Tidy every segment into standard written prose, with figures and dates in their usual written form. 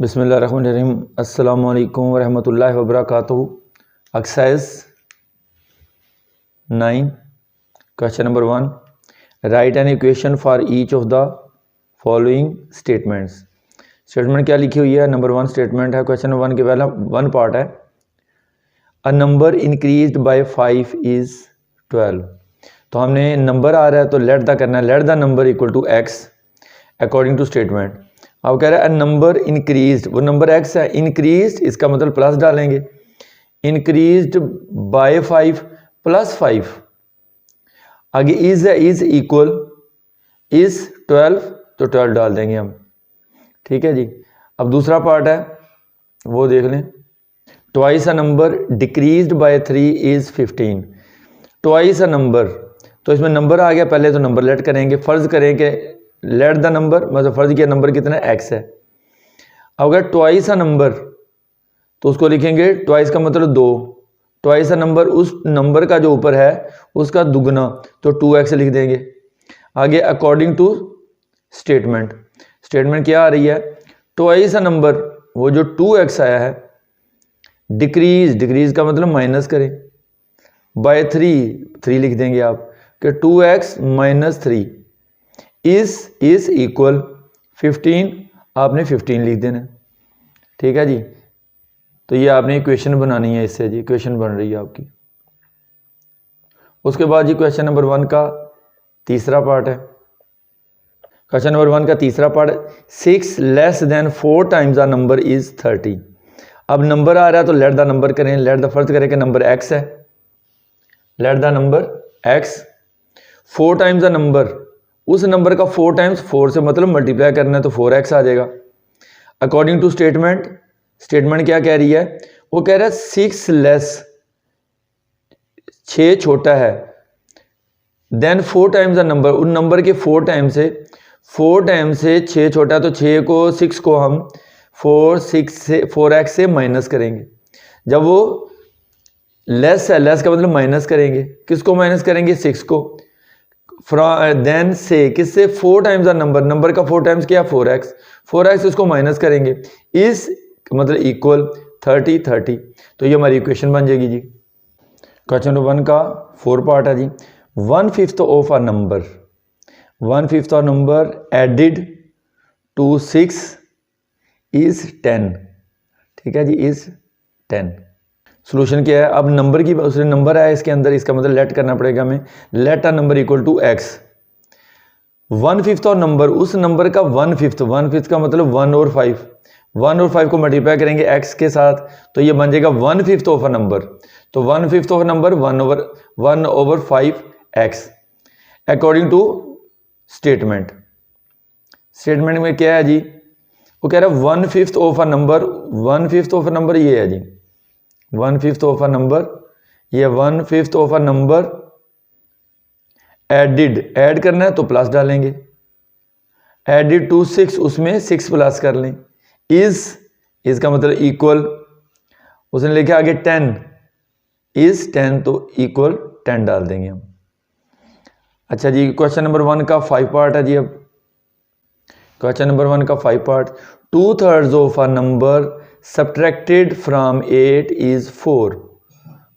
बिस्मिल्लाहिर्रहमानिर्रहीम। अस्सलामु अलैकुम वरहमतुल्लाहि वबरकातुहू। Exercise 9 question number 1, write an equation for each of the following statements. Statement क्या लिखी हुई है? नंबर 1 स्टेटमेंट है। क्वेश्चन नंबर 1 के पहला 1 पार्ट है, a number increased by 5 is 12। तो हमने नंबर आ रहा है तो लेट द करना है, let the number equal to x according to statement. अब कह रहा है नंबर इंक्रीज्ड, वो नंबर एक्स है, इंक्रीज्ड इसका मतलब प्लस डालेंगे, इंक्रीज्ड बाय 5 प्लस 5, आगे इज है, इज इक्वल इज 12 तो 12 डाल देंगे हम। ठीक है जी। अब दूसरा पार्ट है वो देख लें, twice a number decreased bye 3 is 15। Twice a number, तो इसमें नंबर आ गया, पहले तो नंबर लेट करेंगे, फर्ज करें कि लेट द नंबर, मतलब फर्ज किया नंबर कितना है, एक्स है। अब अगर ट्वाइस अ नंबर तो उसको लिखेंगे, ट्वाइस का मतलब 2, ट्वाइस अ नंबर उस नंबर का जो ऊपर है उसका दुगना, तो 2x लिख देंगे। आगे अकॉर्डिंग टू स्टेटमेंट, स्टेटमेंट क्या आ रही है, ट्वाइस अ नंबर वो जो 2x आया है, डिक्रीज, डिक्रीज का मतलब माइनस करें, बाय 3 लिख देंगे आप कि 2x माइनस 3 इज इक्वल 15, आपने 15 लिख देना। ठीक है जी। तो ये आपने इक्वेशन बनानी है, इससे जी इक्वेशन बन रही है आपकी। उसके बाद जी क्वेश्चन नंबर 1 का तीसरा पार्ट है। क्वेश्चन नंबर 1 का तीसरा part, 6 less than 4 times the number is 30। अब नंबर आ रहा है तो लेट द नंबर करें, लेट द फर्ज करें कि नंबर x है, let the number x, 4 times the number, उस नंबर का 4 टाइम्स 4 से मतलब मल्टीप्लाई करना है तो 4x आ जाएगा। अकॉर्डिंग टू स्टेटमेंट, स्टेटमेंट क्या कह रही है, वो कह रहा है 6 लेस, 6 छोटा है, देन 4 टाइम्स द नंबर, उन नंबर के 4 टाइम्स से, 4 टाइम्स से 6 छोटा, तो 6 को हम 4x से माइनस करेंगे। जब वो लेस है, लेस का मतलब माइनस करेंगे, किसको माइनस करेंगे, 6 को, देन से किससे, 4 टाइम्स द नंबर, नंबर का 4 टाइम्स क्या, 4x इसको माइनस करेंगे, इस मतलब इक्वल 30। तो ये हमारी इक्वेशन बन जाएगी जी। क्वेश्चन नंबर 1 का 4 पार्ट है जी। 1/5 of a number, 1/5 of number added to 6 is 10। ठीक है जी, इज 10। सोल्यूशन क्या है, अब नंबर की, उसने नंबर है इसके अंदर, इसका मतलब लेट करना पड़ेगा हमें, let a number equal to x। 1/5 और नंबर, उस नंबर का 1/5 का मतलब 1 और 5, 1 और 5 को मल्टीप्लाई करेंगे x के साथ तो ये बन जाएगा 1/5 ऑफ अ नंबर। तो 1/5 of number 1/5x according to statement. Statement में क्या है जी, वो कह रहा है 1/5 of a number, 1/5 of a number ये है जी, 1/5 ऑफ अ नंबर, ये 1/5 of a number added, add करना है तो प्लस डालेंगे, एडिड टू 6, उसमें 6 प्लस कर लें, इज का मतलब इक्वल, उसने लिखा आगे 10, इज 10 तो इक्वल 10 डाल देंगे हम। अच्छा जी, क्वेश्चन नंबर 1 का 5 पार्ट है जी। अब क्वेश्चन नंबर 1 का 5 part, 2/3 of a number subtracted from 8 is 4।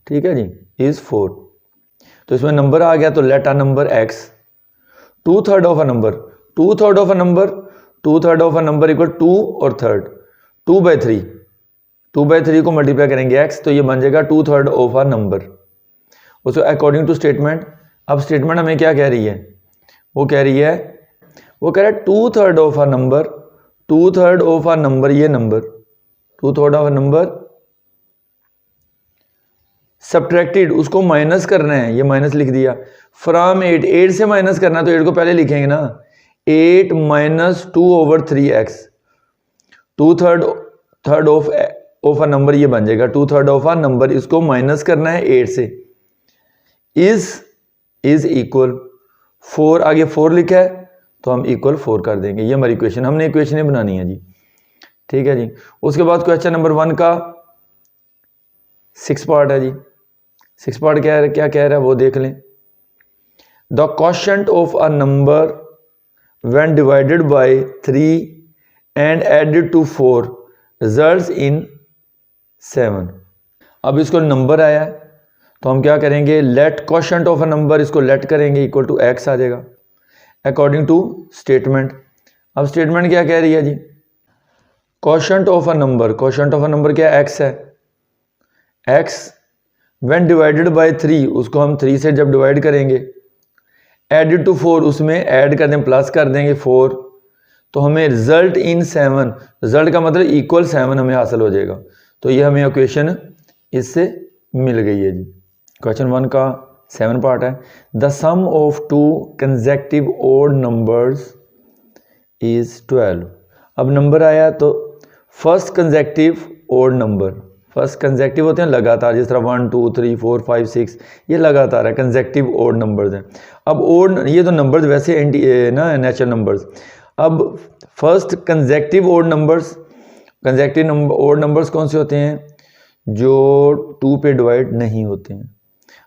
ठीक है जी, इज 4। तो इसमें नंबर आ गया तो let a number x, 2/3 of a number, 2/3 of a number, 2/3 of a number equal 2 और थर्ड, 2/3, 2/3 को मल्टीप्लाई करेंगे x तो ये बन जाएगा 2/3 ऑफ अ नंबर। उसको अकॉर्डिंग टू स्टेटमेंट, अब स्टेटमेंट हमें क्या कह रही है, वो कह रही है, वो कह रहा है 2/3 of a number, 2/3 of a number, ये number 2/3 of a number subtracted, उसको माइनस करना है, ये माइनस लिख दिया, फ्रॉम 8, 8 से माइनस करना है तो 8 को पहले लिखेंगे ना, 8 minus 2/3x, 2/3 of a number ये बन जाएगा, 2/3 ऑफ अ नंबर, इसको माइनस करना है 8 से, इज इक्वल 4, आगे 4 लिखा है तो हम इक्वल 4 कर देंगे। ये हमारी इक्वेशन, हमने इक्वेशन बनानी है जी। ठीक है जी। उसके बाद क्वेश्चन नंबर 1 का 6 पार्ट है जी। 6 पार्ट क्या कह रहा है वो देख लें। The quotient of a number when divided by 3 and added to 4 results in 7। अब इसको नंबर आया है तो हम क्या करेंगे, let quotient of a number, इसको लेट करेंगे इक्वल टू x आ जाएगा अकॉर्डिंग टू स्टेटमेंट। अब स्टेटमेंट क्या कह रही है जी, quotient of a number, quotient of a number क्या है, x है। x व्हेन डिवाइडेड बाय 3, उसको हम 3 से जब डिवाइड करेंगे, एडेड टू 4, उसमें ऐड कर दें, प्लस कर देंगे 4, तो हमें रिजल्ट इन 7, रिजल्ट का मतलब इक्वल 7 हमें हासिल हो जाएगा। तो ये हमें इक्वेशन इससे मिल गई है जी। क्वेश्चन 1 का 7 पार्ट है। The sum of 2 consecutive odd numbers is 12। अब नंबर आया तो first consecutive odd number, first consecutive होते हैं लगातार, जिस तरह 1 2 3 4 5 6, ये लगातार है, कंसेक्टिव ओड नंबर्स हैं। अब ओड, ये तो नंबर्स वैसे ना नेचुरल नंबर्स। अब first consecutive odd numbers, consecutive number odd numbers कौन से होते हैं, जो 2 पे डिवाइड नहीं होते हैं।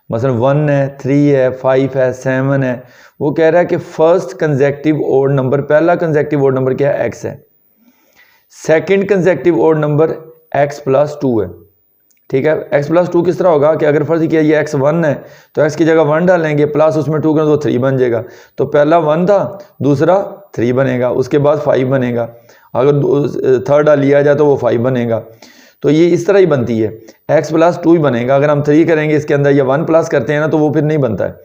मसलन 1 है, 3 है, 5 है, 7 है। वो कह रहा है कि फर्स्ट कंसेक्टिव ओड नंबर, पहला कंसेक्टिव ओड नंबर क्या है, x है। Second consecutive odd number x plus 2 है। ठीक है, x प्लस 2 किस तरह होगा कि अगर फर्ज किया ये x 1 है तो x की जगह 1 डालेंगे, प्लस उसमें 2 करें तो 3 बन जाएगा। तो पहला 1 था, दूसरा 3 बनेगा, उसके बाद 5 बनेगा, अगर थर्ड लिया जाए तो वो 5 बनेगा। तो ये इस तरह ही बनती है, x प्लस 2 ही बनेगा। अगर हम 3 करेंगे इसके अंदर या 1 प्लस करते हैं ना तो वो फिर नहीं बनता है,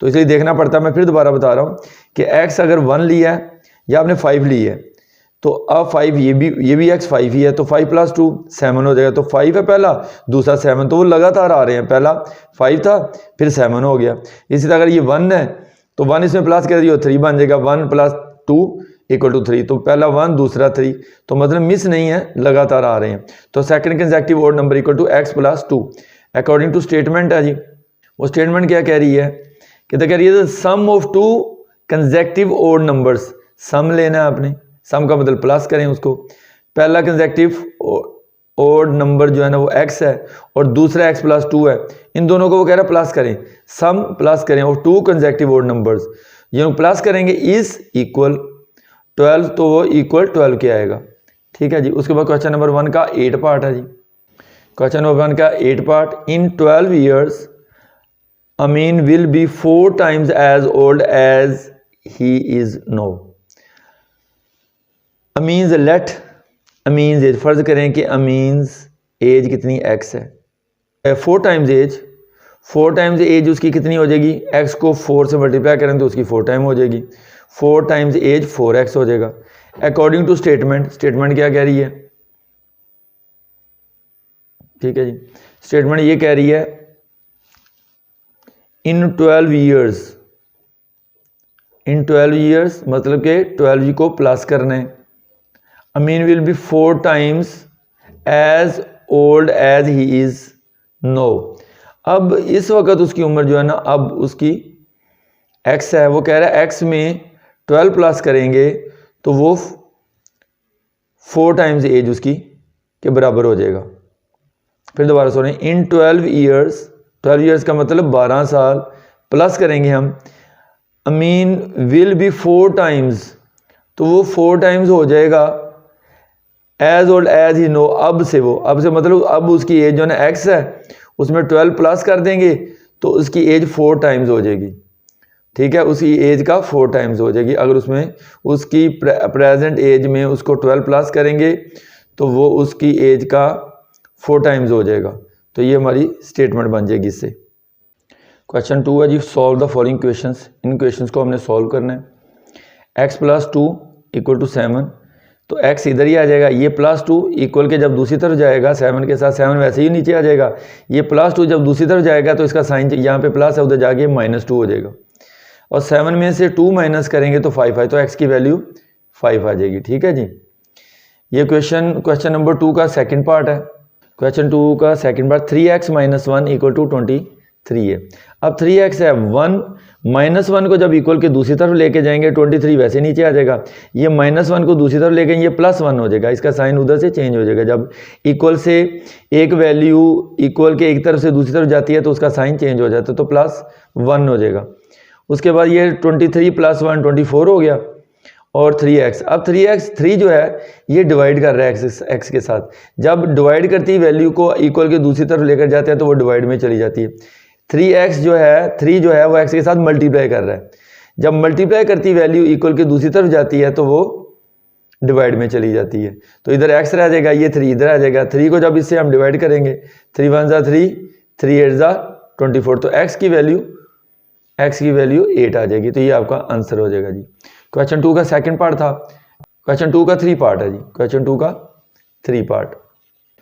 तो इसलिए देखना पड़ता है। मैं फिर दोबारा बता रहा हूँ कि x अगर 1 लिया है या आपने 5 ली है, तो अब 5 ये भी x 5 ही है, तो 5 प्लस 2 7 हो जाएगा। तो 5 है पहला, दूसरा 7, तो वो लगातार आ रहे हैं, पहला 5 था फिर 7 हो गया। इसी तरह अगर ये 1 है तो 1 इसमें प्लस कर दिया 3 बन जाएगा, 1 प्लस 2 इक्वल टू 3, तो पहला 1 दूसरा 3, तो मतलब मिस नहीं है, लगातार आ रहे हैं। तो second consecutive odd number equal to x plus 2 according to statement है जी। वो स्टेटमेंट क्या कह रही है कि तो कह रही है सम ऑफ 2 कंसेक्टिव ओड नंबर्स, सम लेना है आपने, सम का मतलब प्लस करें उसको। पहला कंसेक्टिव ओड नंबर जो है ना वो x है और दूसरा x प्लस 2 है, इन दोनों को वो कह रहा है प्लस करें, सम प्लस करें और 2 कंसेक्टिव ओड नंबर्स, ये प्लस करेंगे इज इक्वल 12, तो वो इक्वल 12 के आएगा। ठीक है जी। उसके बाद क्वेश्चन नंबर 1 का 8 पार्ट है जी। क्वेश्चन नंबर 1 का 8 part, in 12 years Amin will be 4 times as old as he is now. Amin's let Amin's age, फर्ज करें कि अमीन्स एज कितनी x है, 4 टाइम्स एज, 4 टाइम्स एज उसकी कितनी हो जाएगी, x को 4 से मल्टीप्लाई करें तो उसकी 4 टाइम हो जाएगी, 4 टाइम्स एज 4x हो जाएगा अकॉर्डिंग टू स्टेटमेंट। स्टेटमेंट क्या कह रही है, ठीक है जी, स्टेटमेंट ये कह रही है इन 12 ईयर्स, इन 12 ईयर्स मतलब कि 12 को प्लस करना है। Amin will be 4 times as old as he is now. अब इस वक्त उसकी उम्र जो है ना, अब उसकी x है, वो कह रहा है x में 12 प्लस करेंगे तो वो 4 टाइम्स एज उसकी के बराबर हो जाएगा। फिर दोबारा सुने, इन 12 ईयर्स, 12 ईयर्स का मतलब 12 साल, प्लस करेंगे हम, अमीन विल बी 4 टाइम्स, तो वो 4 टाइम्स हो जाएगा as old as he now. अब से वो, अब से मतलब अब उसकी एज जो है ना x है, उसमें 12 प्लस कर देंगे तो उसकी एज 4 टाइम्स हो जाएगी। ठीक है, उसकी एज का 4 टाइम्स हो जाएगी। अगर उसमें उसकी प्रेजेंट एज में उसको 12 प्लस करेंगे तो वो उसकी एज का 4 टाइम्स हो जाएगा। तो ये हमारी स्टेटमेंट बन जाएगी इससे। क्वेश्चन 2 है जी, सॉल्व द फॉलोइंग क्वेश्चंस। इन क्वेश्चंस को हमने सॉल्व करना है। x प्लस 2 इक्वल टू 7, तो x इधर ही आ जाएगा, ये प्लस 2 इक्वल के जब दूसरी तरफ जाएगा 7 के साथ, 7 वैसे ही नीचे आ जाएगा। ये प्लस 2 जब दूसरी तरफ जाएगा तो इसका साइन यहाँ पे प्लस है, उधर जाके -2 हो जाएगा। और 7 में से 2 माइनस करेंगे तो 5 है, तो x की वैल्यू 5 आ जाएगी। ठीक है जी। ये क्वेश्चन नंबर 2 का सेकंड पार्ट है। क्वेश्चन 2 का second part, 3x - 1 equal to 23 है। अब 3x है, 1 -1 को जब इक्वल के दूसरी तरफ लेके जाएंगे 23 वैसे नीचे आ जाएगा। ये -1 को दूसरी तरफ लेके ये +1 हो जाएगा, इसका साइन उधर से चेंज हो जाएगा। जब इक्वल से एक वैल्यू इक्वल के एक तरफ से दूसरी तरफ जाती है तो उसका साइन चेंज हो जाता है, तो +1 हो जाएगा। उसके बाद ये 23 + 1 24 हो गया, और 3x। अब 3 जो है ये डिवाइड कर रहा है x के साथ। जब डिवाइड करती है वैल्यू को इक्वल के दूसरी तरफ लेकर जाते हैं तो वो डिवाइड में चली जाती है। 3 जो है वो x के साथ मल्टीप्लाई कर रहा है। जब मल्टीप्लाई करती वैल्यू इक्वल के दूसरी तरफ जाती है तो वो डिवाइड में चली जाती है। तो इधर x रह जाएगा, ये 3 इधर आ जाएगा। 3 को जब इससे हम डिवाइड करेंगे 3 1 ज़ा 3, 3 8 ज़ा 24, तो x की वैल्यू 8 आ जाएगी। तो ये आपका आंसर हो जाएगा जी। क्वेश्चन 2 का सेकंड पार्ट था। क्वेश्चन 2 का 3 पार्ट है जी। क्वेश्चन 2 का 3 पार्ट।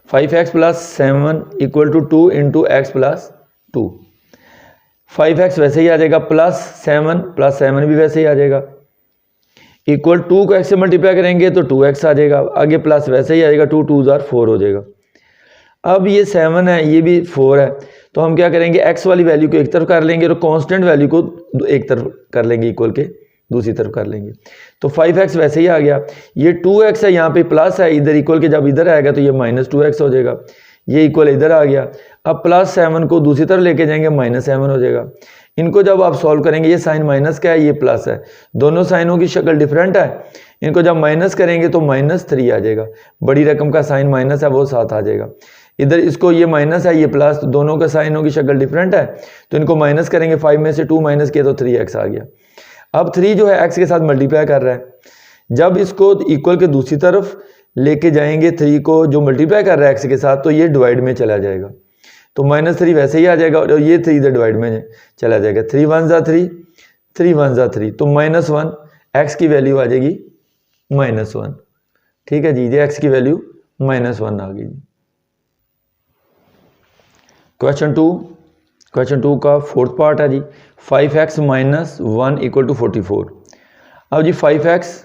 5x + 7 = 2 × x + 2। 5x वैसे ही आ जाएगा, +7 भी वैसे ही आ जाएगा। इक्वल 2 को x से मल्टीप्लाई करेंगे तो 2x आ जाएगा, आगे प्लस वैसे ही आएगा, 2 2 ज़ा 4 हो जाएगा। अब ये 7 है, ये भी 4 है, तो हम क्या करेंगे, x वाली वैल्यू को एक तरफ कर लेंगे और कांस्टेंट वैल्यू को एक तरफ कर लेंगे, इक्वल के दूसरी तरफ कर लेंगे। तो 5x वैसे ही आ गया। ये 2x है, यहाँ पे प्लस है, इधर इक्वल के जब इधर आएगा तो ये -2x हो जाएगा। ये इक्वल इधर आ गया। अब +7 को दूसरी तरफ लेके जाएंगे, -7 हो जाएगा। इनको जब आप सॉल्व करेंगे, ये साइन माइनस का है, ये प्लस है, दोनों साइनों की शक्ल डिफरेंट है। इनको जब माइनस करेंगे तो -3 आ जाएगा। बड़ी रकम का साइन माइनस है वो साथ आ जाएगा। इधर इसको ये माइनस है, ये प्लस, तो दोनों का साइनों की शक्ल डिफरेंट है, तो इनको माइनस करेंगे। 5 में से 2 माइनस किया तो 3x आ गया। अब 3 जो है x के साथ मल्टीप्लाई कर रहा है। जब इसको इक्वल के दूसरी तरफ लेके जाएंगे 3 को, जो मल्टीप्लाई कर रहा है x के साथ, तो ये डिवाइड में चला जाएगा। तो -3 वैसे ही आ जाएगा और ये 3 इधर डिवाइड में चला जाएगा। 3 1 ज़ा 3, 3 1 ज़ा 3, तो -1, x की वैल्यू आ जाएगी -1। ठीक है जी, ये x की वैल्यू -1 आ गई जी। क्वेश्चन 2 का 4th पार्ट है जी। 5x - 1 = 44। अब जी 5x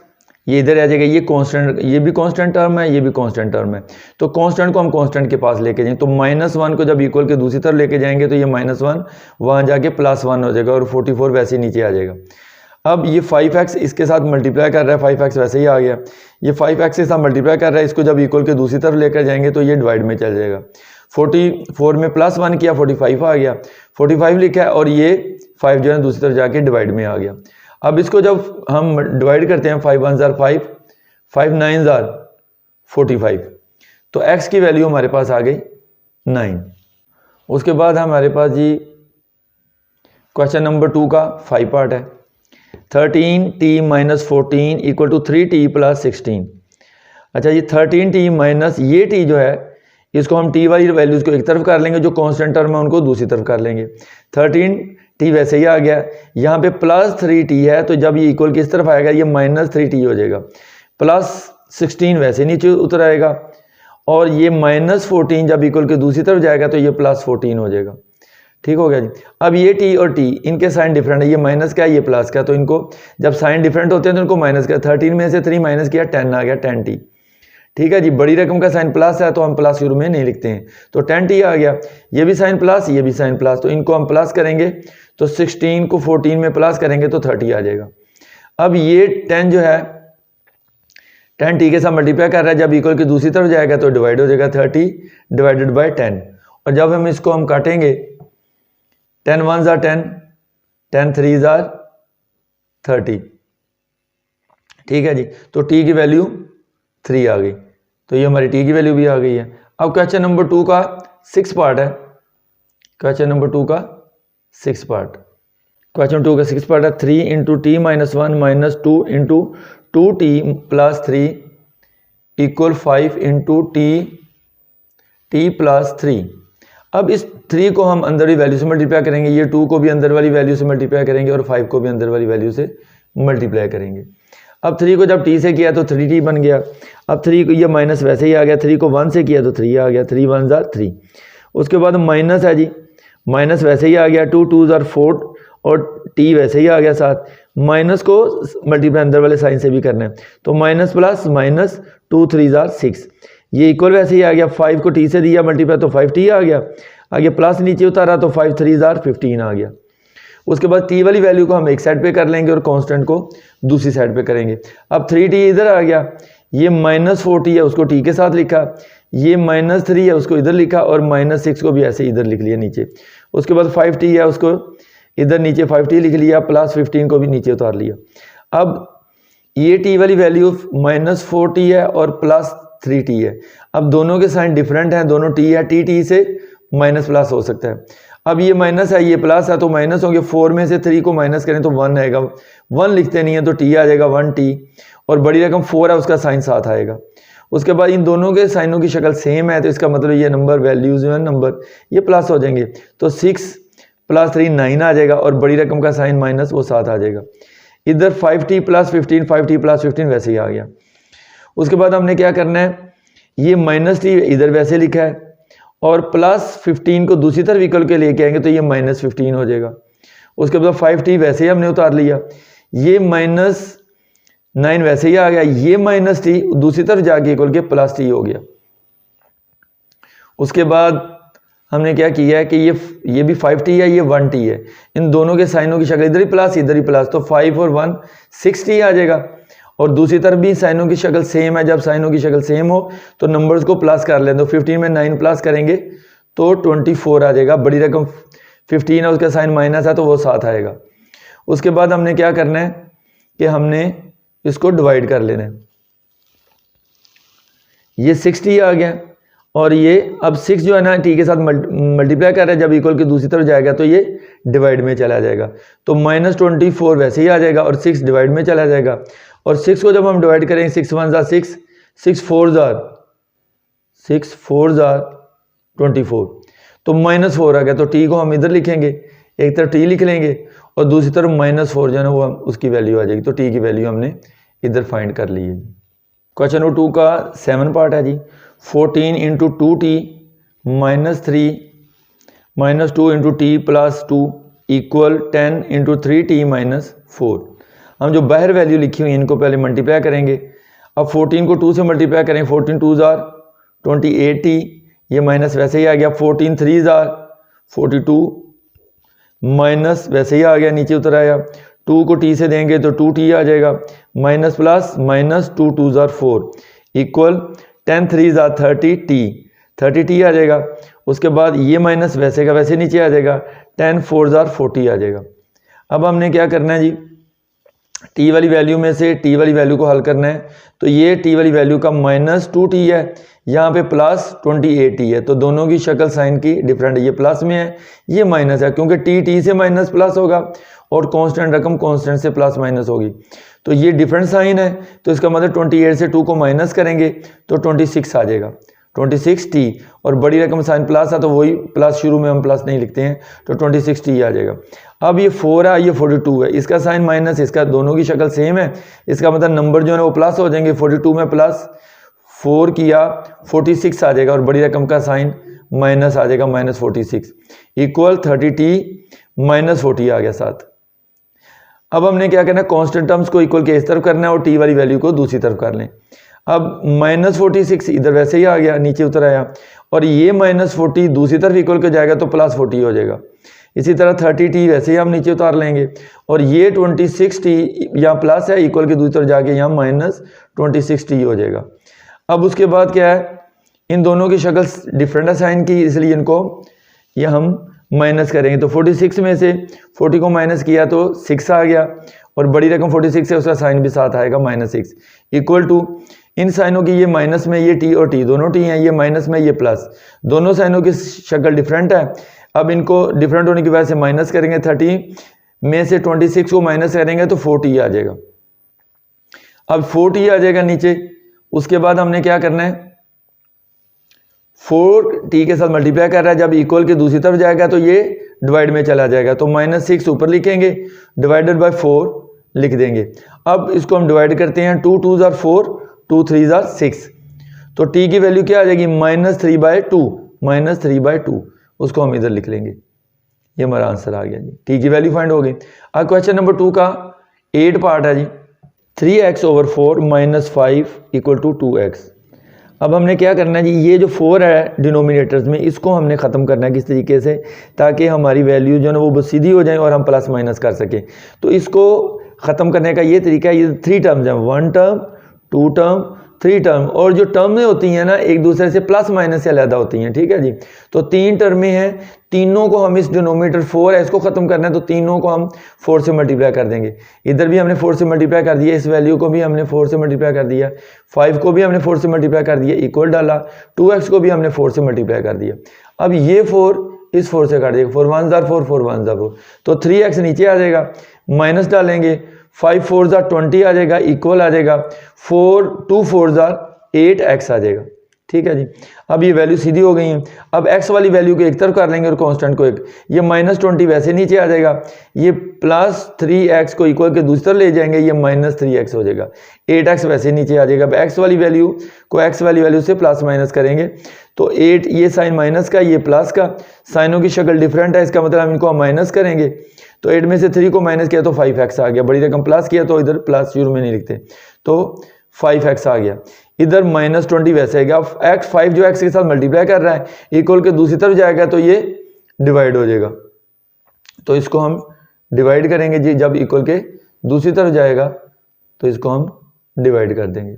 ये इधर आ जाएगा, ये कांस्टेंट, ये भी कांस्टेंट टर्म है, ये भी कांस्टेंट टर्म है, तो कांस्टेंट को हम कांस्टेंट के पास लेके जाएंगे। तो -1 को जब इक्वल के दूसरी तरफ लेके जाएंगे तो ये -1 वहाँ जाके +1 हो जाएगा और 44 वैसे ही नीचे आ जाएगा। अब ये 5x इसके साथ मल्टीप्लाई कर रहा है, 5x वैसे ही आ गया। ये 5x के साथ मल्टीप्लाई कर रहा है, इसको जब इक्वल के दूसरी तरफ लेकर जाएंगे तो ये डिवाइड में चल जाएगा। 44 में +1 किया, 45 आ गया, 45 लिखा है, और ये 5 जो है दूसरी तरफ जाके डिवाइड में आ गया। अब इसको जब हम डिवाइड करते हैं, 5 1 ज़ा 5, 5 9 ज़ा 45, तो x की वैल्यू हमारे पास आ गई 9। उसके बाद हमारे पास जी क्वेश्चन नंबर 2 का 5 पार्ट है। 13t - 14 = 3t + 16। अच्छा, ये 13t माइनस ये t जो है, इसको हम t वाली वैल्यूज़ को एक तरफ कर लेंगे, जो कांस्टेंट टर्म है उनको दूसरी तरफ कर लेंगे। 13t वैसे ही आ गया, यहाँ पे +3t है, तो जब ये इक्वल किस तरफ आएगा, ये -3t हो जाएगा। +16 वैसे नीचे उतर आएगा, और ये -14 जब इक्वल के दूसरी तरफ जाएगा तो ये +14 हो जाएगा। ठीक हो गया जी। अब ये t और t इनके साइन डिफरेंट है, ये माइनस का है, ये प्लस का, तो इनको जब साइन डिफरेंट होते हैं तो इनको माइनस का, 13 में से 3 माइनस किया, 10 आ गया, 10t। ठीक है जी, बड़ी रकम का साइन प्लस है तो हम प्लस शुरू में नहीं लिखते हैं, तो 10t आ गया। ये भी साइन प्लस, ये भी साइन प्लस, तो इनको हम प्लस करेंगे, तो 16 को 14 में प्लस करेंगे तो 30 आ जाएगा। अब ये 10 जो है 10t के साथ मल्टीप्लाई कर रहा है, जब इक्वल की दूसरी तरफ जाएगा तो डिवाइड हो जाएगा, 30 / 10। और जब हम इसको हम काटेंगे, 10 1 ज़ा 10, 10 3 ज़ा 30। ठीक है जी, तो t की वैल्यू 3 आ गई, तो ये हमारी t की वैल्यू भी आ गई है। अब क्वेश्चन नंबर 2 का 6 पार्ट है। क्वेश्चन नंबर 2 का 6 पार्ट। क्वेश्चन 2 का 6 पार्ट है। 3 × t - 1 - 2 × 2t + 3 = 5 × t + 3। अब इस 3 को हम अंदर वाली वैल्यू से मल्टीप्लाई करेंगे, ये 2 को भी अंदर वाली वैल्यू से मल्टीप्लाई करेंगे और 5 को भी अंदर वाली वैल्यू से मल्टीप्लाई करेंगे। अब 3 को जब t से किया तो 3t बन गया। अब 3 को ये माइनस वैसे ही आ गया, 3 को 1 से किया तो 3 आ गया, 3 1 ज़ा 3। उसके बाद माइनस है जी, माइनस वैसे ही आ गया, 2 2 ज़ा 4, और t वैसे ही आ गया साथ। माइनस को मल्टीप्लाई अंदर वाले साइन से भी करना है, तो माइनस प्लस माइनस, 2 3 ज़ा 6, ये इक्वल वैसे ही आ गया। 5 को t से दिया मल्टीप्लाई तो 5t आ गया, आगे प्लस नीचे उतारा तो 5 3 ज़ा 15 आ गया। उसके बाद t वाली वैल्यू को हम एक साइड पे कर लेंगे और कांस्टेंट को दूसरी साइड पे करेंगे। अब 3t इधर आ गया, ये -4t है उसको t के साथ लिखा, ये -3 है उसको इधर लिखा, और -6 को भी ऐसे इधर लिख लिया नीचे। उसके बाद 5t है उसको इधर नीचे 5t लिख लिया, +15 को भी नीचे उतार लिया। अब ये टी वाली वैल्यू -4t है और +3t है। अब दोनों के साइन डिफरेंट हैं, दोनों टी है, टी से माइनस प्लस हो सकता है। अब ये माइनस है, ये प्लस है, तो माइनस हो गया। 4 में से 3 को माइनस करें तो 1 आएगा, 1 लिखते नहीं है तो टी आ जाएगा 1t, और बड़ी रकम 4 है उसका साइन साथ आएगा। उसके बाद इन दोनों के साइनों की शक्ल सेम है, तो इसका मतलब ये नंबर वैल्यूज जो है नंबर ये प्लस हो जाएंगे, तो 6 + 3 9 आ जाएगा, और बड़ी रकम का साइन माइनस वो साथ आ जाएगा। इधर 5t + 15 5t + 15 वैसे ही आ गया। उसके बाद हमने क्या करना है, ये -t इधर वैसे लिखा है, और +15 को दूसरी तरफ इक्वल के लेके आएंगे तो ये -15 हो जाएगा। उसके बाद 5t वैसे ही हमने उतार लिया, ये -9 वैसे ही आ गया, ये -t दूसरी तरफ जाके इक्वल के +t हो गया। उसके बाद हमने क्या किया है कि ये भी 5t है, ये 1t है, इन दोनों के साइनों की शक्ल इधर ही प्लस इधर ही प्लस, तो 5 और 1 6t आ जाएगा। और दूसरी तरफ भी साइनों की शक्ल सेम है, जब साइनों की शक्ल सेम हो तो नंबर्स को प्लस कर लें, तो 15 में 9 प्लस करेंगे तो 24 आ जाएगा। बड़ी रकम 15 है, उसका साइन माइनस है तो वो साथ आएगा। उसके बाद हमने क्या करना है कि हमने इसको डिवाइड कर लेना है। ये 6t आ गया, और ये अब 6 जो है ना t के साथ मल्टीप्लाई कर रहा है, जब इक्वल की दूसरी तरफ जाएगा तो ये डिवाइड में चला जाएगा, तो -24 वैसे ही आ जाएगा, और 6 डिवाइड में चला जाएगा। और 6 को जब हम डिवाइड करेंगे 6 1 = 6, 6 4 = 24, तो -4 आ गया, तो t को हम इधर लिखेंगे, एक तरफ t लिख लेंगे और दूसरी तरफ -4 जो है ना वो उसकी वैल्यू आ जाएगी, तो t की वैल्यू हमने इधर फाइंड कर ली है। क्वेश्चन नंबर 2 का 7 पार्ट है जी। 14 × 2t - 3 - 2 × t + 2 = 10 × 3t - 4। हम जो बाहर वैल्यू लिखी हुई इनको पहले मल्टीप्लाई करेंगे। अब 14 को 2 से मल्टीप्लाई करें, 14 2 = 28t, ये माइनस वैसे ही आ गया। 14 3 = 42, माइनस वैसे ही आ गया, नीचे उतर आया। 2 को t से देंगे तो 2t आ जाएगा, माइनस प्लस -2 2 = 4 = 10 3 = 30t आ जाएगा। उसके बाद ये माइनस वैसे का वैसे नीचे आ जाएगा, 10 4 = 40 आ जाएगा। अब हमने क्या करना है जी, t वाली वैल्यू में से t वाली वैल्यू को हल करना है, तो ये t वाली वैल्यू का -2t है, यहाँ पे +28t है, तो दोनों की शक्ल साइन की डिफरेंट है, ये प्लस में है ये माइनस है, क्योंकि t से माइनस प्लस होगा और कांस्टेंट रकम कांस्टेंट से प्लस माइनस होगी, तो ये डिफरेंट साइन है, तो इसका मतलब 28 से 2 को माइनस करेंगे तो 26 आ जाएगा, 26t, और बड़ी रकम साइन प्लस है तो वही प्लस, शुरू में हम प्लस नहीं लिखते हैं, तो 26t आ जाएगा। अब ये 4 है, ये 42 है, इसका साइन माइनस, इसका दोनों की शक्ल सेम है, इसका मतलब नंबर जो है वो प्लस हो जाएंगे। 42 में +4 किया 46 आ जाएगा, और बड़ी रकम का साइन माइनस आ जाएगा, -46 = 30t - 40 आ गया साथ। अब हमने क्या करना है, कांस्टेंट टर्म्स को इक्वल के इस तरफ करना है और t वाली वैल्यू को दूसरी तरफ कर लें। अब -46 इधर वैसे ही आ गया, नीचे उतर आया, और ये -40 दूसरी तरफ इक्वल के जाएगा तो +40 हो जाएगा। इसी तरह 30t वैसे ही हम नीचे उतार लेंगे, और ये 26t यहाँ प्लस है, इक्वल के दूसरी तरफ जाके यहाँ -26t हो जाएगा। अब उसके बाद क्या है, इन दोनों की शक्ल डिफरेंट है साइन की, इसलिए इनको ये हम माइनस करेंगे, तो 46 में से 40 को माइनस किया तो 6 आ गया, और बड़ी रकम 46 है उसका साइन भी साथ आएगा -6 = इन साइनों की ये माइनस में ये t और t दोनों t हैं, ये माइनस में ये प्लस, दोनों साइनों की शक्ल डिफरेंट है। अब इनको डिफरेंट होने की वजह से माइनस करेंगे, 30 में से 26 को माइनस करेंगे तो 40 आ जाएगा। अब 40 आ जाएगा नीचे। उसके बाद हमने क्या करना है, 4t के साथ मल्टीप्लाई कर रहा है, जब इक्वल के दूसरी तरफ जाएगा तो ये डिवाइड में चला जाएगा, तो -6 ऊपर लिखेंगे, डिवाइडेड बाय 4 लिख देंगे। अब इसको हम डिवाइड करते हैं, 2 2 = 4, 2 3 = 6, तो t की वैल्यू क्या आ जाएगी, -3/2, उसको हम इधर लिख लेंगे, ये हमारा आंसर आ गया जी, t की वैल्यू फाइंड हो गई। अब क्वेश्चन नंबर 2 का 8 पार्ट है जी। 3x/4 - 5 = 2x। अब हमने क्या करना है जी, ये जो 4 है डिनोमिनेटर्स में, इसको हमने ख़त्म करना है किस तरीके से, ताकि हमारी वैल्यू जो है ना वो सीधी हो जाए और हम प्लस माइनस कर सकें। तो इसको ख़त्म करने का ये तरीका है, ये 3 टर्म्स हैं, 1 टर्म 2 टर्म 3 टर्म, और जो टर्में होती हैं ना एक दूसरे से प्लस माइनस से अलग होती हैं, ठीक है जी। तो 3 टर्में हैं, तीनों को हम इस डिनोमिनेटर 4 है इसको ख़त्म करना है, तो तीनों को हम 4 से मल्टीप्लाई कर देंगे। इधर भी हमने 4 से मल्टीप्लाई कर दिया, इस वैल्यू को भी हमने 4 से मल्टीप्लाई कर दिया, 5 को भी हमने 4 से मल्टीप्लाई कर दिया, इक्वल डाला, 2x को भी हमने 4 से मल्टीप्लाई कर दिया। अब ये 4 इस 4 से काट देगा, 4 1 जार 4, 4 1 जार 4, तो 3x नीचे आ जाएगा, माइनस डालेंगे, 5 4 जार 20 आ जाएगा, इक्वल आ जाएगा, 2 4 जार 8x आ जाएगा, ठीक है जी। अब ये वैल्यू सीधी हो गई है। अब x वाली वैल्यू को एक तरफ कर लेंगे और कांस्टेंट को एक, ये -20 वैसे नीचे आ जाएगा, ये +3x को इक्वल के दूसरी तरफ ले जाएंगे, ये -3x हो जाएगा, 8x वैसे नीचे आ जाएगा। अब x वाली वैल्यू को x वाली वैल्यू से प्लस माइनस करेंगे, तो 8, ये साइन माइनस का, ये प्लस का, साइनों की शक्ल डिफरेंट है, इसका मतलब हम इनको माइनस करेंगे, तो 8 में से 3 को माइनस किया तो 5x आ गया, बड़ी रकम प्लस किया तो इधर प्लस शुरू में नहीं लिखते, तो 5x आ गया। इधर -20 वैसे आएगा, x 5 जो x के साथ मल्टीप्लाई कर रहा है इक्वल के दूसरी तरफ जाएगा तो ये डिवाइड हो जाएगा, तो इसको हम डिवाइड करेंगे जी, जब इक्वल के दूसरी तरफ जाएगा तो इसको हम डिवाइड कर देंगे।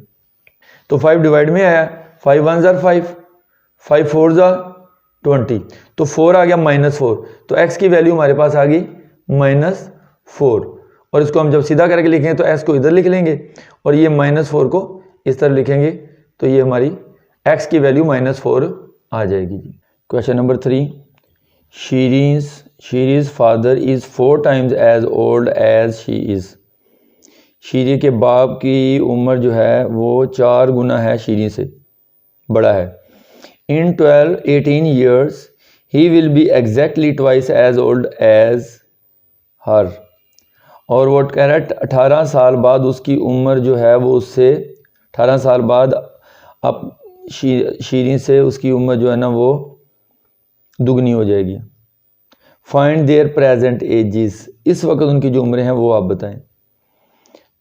तो 5 डिवाइड में आया, 5 1 जार 5, 5 4 जार 20, तो 4 आ गया -4, तो x की वैल्यू हमारे पास आ गई -4, और इसको हम जब सीधा करके लिखेंगे तो s को इधर लिख लेंगे और ये -4 को इस तरह लिखेंगे, तो ये हमारी x की वैल्यू -4 आ जाएगी जी। Question number 3, Sheri's father is 4 times as old as she is. Sheri के बाप की उम्र जो है वो 4 गुना है शीरी से, बड़ा है। In 18 years he will be exactly twice as old as her. और वो कह रहा है 18 साल बाद उसकी उम्र जो है वो उससे 18 साल बाद अब शीरी से उसकी उम्र जो है ना वो दुगनी हो जाएगी। फाइंड देयर प्रेजेंट एजेस, इस वक्त उनकी जो उम्रें हैं वो आप बताएं।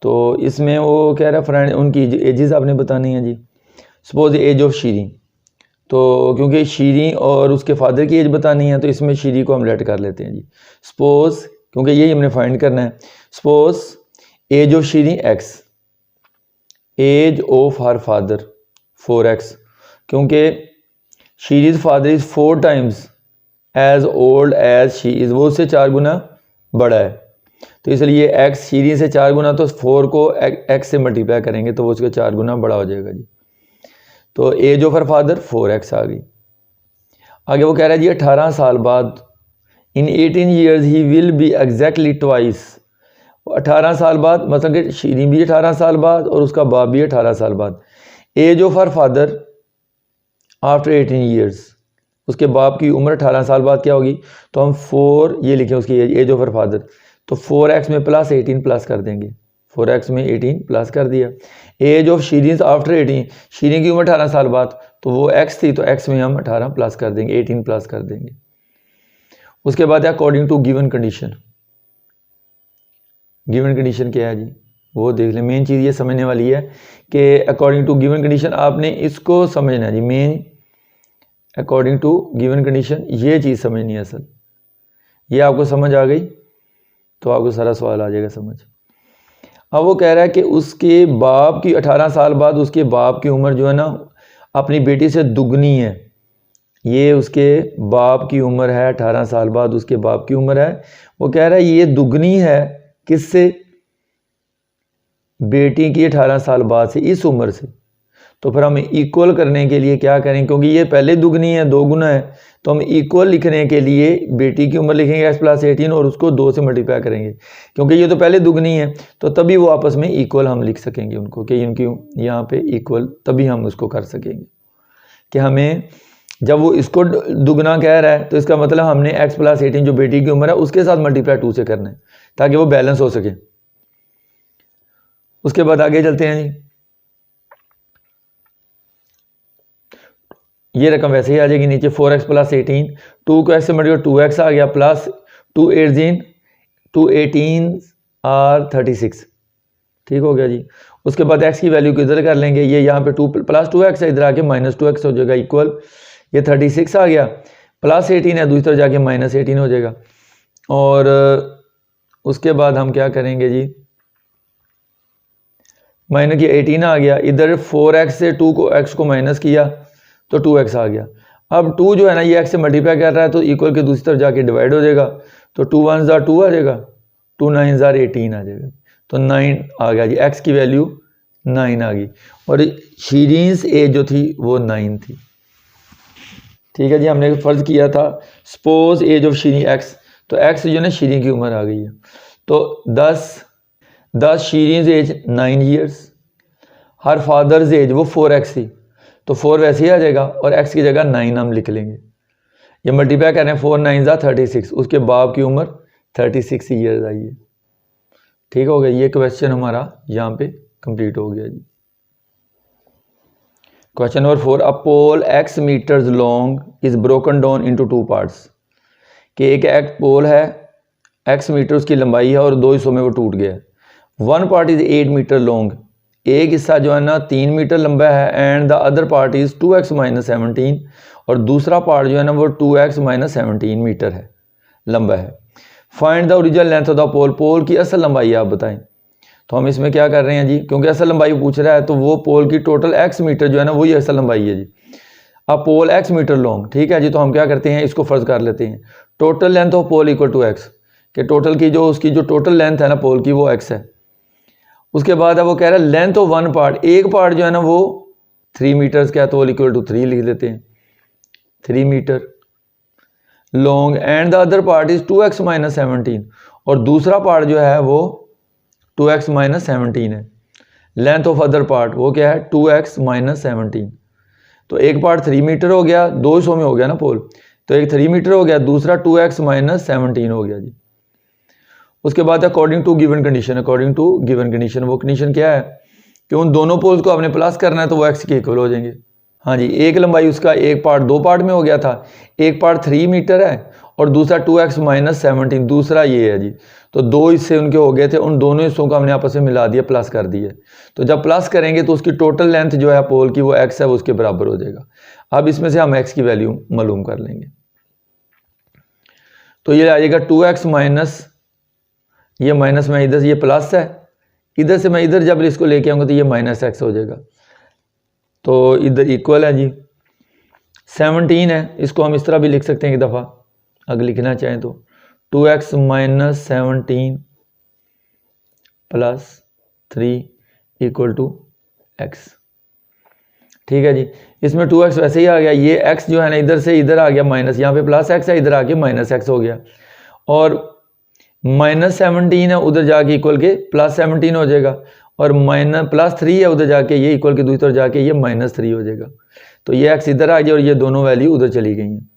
तो इसमें वो कह रहा है फ्रेंड उनकी एजेस आपने बतानी है जी। सपोज एज ऑफ शीरी, तो क्योंकि शीरी और उसके फादर की एज बतानी है तो इसमें शीरी को हम लेट कर लेते हैं जी। सपोज, क्योंकि यही हमने फाइंड करना है, suppose age of Sheri x, age of her father 4x, क्योंकि Sheri's father is 4 times as old as she is, वो उससे 4 गुना बड़ा है, तो इसलिए x शीरी से 4 गुना, तो 4 को x से मल्टीप्लाई करेंगे तो वो उसके 4 गुना बड़ा हो जाएगा जी। तो age of her father 4x आ गई। आगे वो कह रहा है जी 18 साल बाद, इन 18 years he will be exactly twice. 18 साल बाद मतलब कि शीरी भी 18 साल बाद और उसका बाप भी 18 साल बाद। Age of her father after 18 years, उसके बाप की उम्र 18 साल बाद क्या होगी, तो हम 4 ये लिखें उसकी एज ऑफ हर फादर, तो 4x में प्लस 18 प्लस कर देंगे, 4x में 18 प्लस कर दिया। एज ऑफ शीरीज आफ्टर 18, शीरी की उम्र 18 साल बाद, तो वो x थी तो x में हम 18 प्लस कर देंगे, 18 प्लस कर देंगे। उसके बाद है according to given condition. Given condition क्या है जी, वो देख लें। मेन चीज़ ये समझने वाली है कि अकॉर्डिंग टू गिवन कंडीशन आपने इसको समझना है जी। मेन अकॉर्डिंग टू गिवन कंडीशन ये चीज़ समझनी है असल। ये आपको समझ आ गई तो आपको सारा सवाल आ जाएगा समझ। अब वो कह रहा है कि उसके बाप की 18 साल बाद उसके बाप की उम्र जो है ना अपनी बेटी से दुगनी है। ये उसके बाप की उम्र है 18 साल बाद उसके बाप की उम्र है। वो कह रहा है ये दुगनी है किससे, बेटी की 18 साल बाद से, इस उम्र से। तो फिर हम इक्वल करने के लिए क्या करें, क्योंकि ये पहले दुगनी है 2 गुना है, तो हम इक्वल लिखने के लिए बेटी की उम्र लिखेंगे x + 18 और उसको 2 से मल्टीप्लाई करेंगे, क्योंकि ये तो पहले दुगनी है, तो तभी वो आपस में इक्वल हम लिख सकेंगे उनको कि इनकी यहाँ पे इक्वल, तभी हम उसको कर सकेंगे कि हमें जब वो इसको दुगना कह रहा है तो इसका मतलब हमने x + 18 जो बेटी की उम्र है उसके साथ मल्टीप्लाई 2 से करना है ताकि वो बैलेंस हो सके। उसके बाद आगे चलते हैं जी। ये रकम वैसे ही आ जाएगी नीचे 4x + 18, 2 को x से मल्टीप्लाई 2x आ गया, प्लस 2 18 आर 36, ठीक हो गया जी। उसके बाद x की वैल्यू को इधर कर लेंगे, ये यहाँ पे 2 + 2x है, इधर आके -2x हो जाएगा इक्वल, ये 36 आ गया, प्लस 18 है दूसरी तरफ जाके -18 हो जाएगा। और उसके बाद हम क्या करेंगे जी, माइनस की 18 आ गया, इधर 4x से 2x को माइनस किया तो 2x आ गया। अब 2 जो है ना ये x से मल्टीप्लाई कर रहा है तो इक्वल के दूसरी तरफ जाके डिवाइड हो जाएगा, तो 2 1 ज़ा 2 आ जाएगा, 2 9 ज़ा 18 आ जाएगा, तो 9 आ गया जी, x की वैल्यू 9 आ गई और शीरीन्स एज जो थी वो 9 थी। ठीक है जी, हमने फ़र्ज़ किया था suppose age of Shirin x, तो x जो है ना शीरीन की उम्र आ गई है, तो 10 Shireen's age 9 years, her father's age वो 4x थी तो 4 वैसे ही आ जाएगा और x की जगह 9 हम लिख लेंगे। ये मल्टीप्लाई कर रहे हैं, 4 9 ज़ा 36, उसके बाप की उम्र 36 ईयर्स आई है। ठीक हो गया, ये क्वेश्चन हमारा यहाँ पे कंप्लीट हो गया जी। Question number 4, a pole x metres long is broken down into 2 parts, कि एक पोल है x मीटर उसकी लंबाई है और 2 हिस्सों में वो टूट गया है। One part is 8 metre long, एक हिस्सा जो है ना 3 मीटर लंबा है, and the other part is 2x minus 17, और दूसरा पार्ट जो है ना वो 2x माइनस 17 मीटर है लंबा है। Find the original length of the pole, pole की असल लंबाई आप बताएं। तो हम इसमें क्या कर रहे हैं जी, क्योंकि असल लंबाई पूछ रहा है तो वो पोल की टोटल x मीटर जो है ना वही असल लंबाई है जी। अब पोल x मीटर लॉन्ग, ठीक है जी, तो हम क्या करते हैं इसको फ़र्ज कर लेते हैं total length of pole equal to x, कि टोटल की जो उसकी जो टोटल लेंथ है ना पोल की वो x है। उसके बाद अब वो कह रहा है लेंथ ऑफ वन पार्ट, एक पार्ट जो है ना वो 3 मीटर्स क्या, तो इक्वल टू 3 लिख देते हैं, 3 metre long, and the other part is 2x minus 17, और दूसरा पार्ट जो है वो 2x माइनस 17 है। लेंथ ऑफ अदर पार्ट वो क्या है 2x माइनस 17, तो एक पार्ट 3 मीटर हो गया, 2 हिस्सों में हो गया ना पोल, तो एक 3 मीटर हो गया, दूसरा 2x माइनस 17 हो गया जी। उसके बाद according to given condition, according to given condition, वो कंडीशन क्या है कि उन दोनों पोल्स को आपने प्लस करना है तो वो x के इक्वल हो जाएंगे। हाँ जी, एक लंबाई उसका एक पार्ट 2 पार्ट में हो गया था, एक पार्ट 3 मीटर है और दूसरा 2x माइनस 17, दूसरा ये है जी, तो 2 हिस्से उनके हो गए थे, उन दोनों हिस्सों को हमने आपस में मिला दिया, प्लस कर दिया। तो जब प्लस करेंगे तो उसकी टोटल लेंथ जो है पोल की वो x है, वो उसके बराबर हो जाएगा। अब इसमें से हम x की वैल्यू मालूम कर लेंगे, तो ये आ जाएगा 2x माइनस, ये माइनस में इधर से ये प्लस है, इधर से मैं इधर जब इसको लेके आऊँगा तो ये माइनस x हो जाएगा, तो इधर इक्वल है जी 17 है, इसको हम इस तरह भी लिख सकते हैं एक दफ़ा अगर लिखना चाहें तो 2x minus 17 plus 3 equal to x। ठीक है जी, इसमें 2x वैसे ही आ गया, ये x जो है ना इधर से इधर आ गया माइनस, यहाँ पे प्लस x है, इधर आके माइनस x हो गया, और माइनस 17 है उधर जाके इक्वल के प्लस 17 हो जाएगा, और माइनस प्लस 3 है उधर जाके ये इक्वल के दूसरी तरफ जाके ये माइनस 3 हो जाएगा, तो ये x इधर आ गया और ये दोनों वैल्यू उधर चली गई हैं।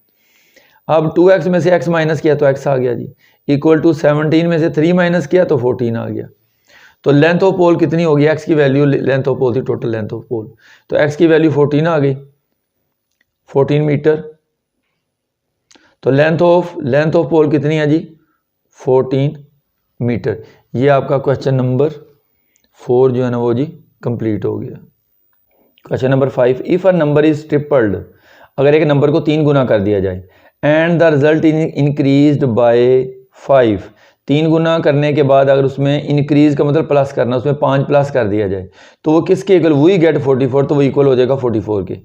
अब 2x में से x माइनस किया तो x आ गया जी, इक्वल टू 17 में से 3 माइनस किया तो 14 आ गया। तो लेंथ ऑफ पोल कितनी होगी, x की वैल्यू लेंथ ऑफ पोल थी टोटल लेंथ ऑफ पोल, तो x की वैल्यू 14 आ गई, 14 मीटर। तो लेंथ ऑफ पोल कितनी है जी 14 मीटर। ये आपका क्वेश्चन नंबर 4 जो है ना वो जी कंप्लीट हो गया। Question number 5, if a number is tripled, अगर एक नंबर को 3 गुना कर दिया जाए, and the result increased by 5, 3 गुना करने के बाद अगर उसमें इंक्रीज का मतलब प्लस करना, उसमें 5 प्लस कर दिया जाए तो वो किसके इक्वल, वी गेट 44, तो वो इक्वल हो जाएगा 44 के।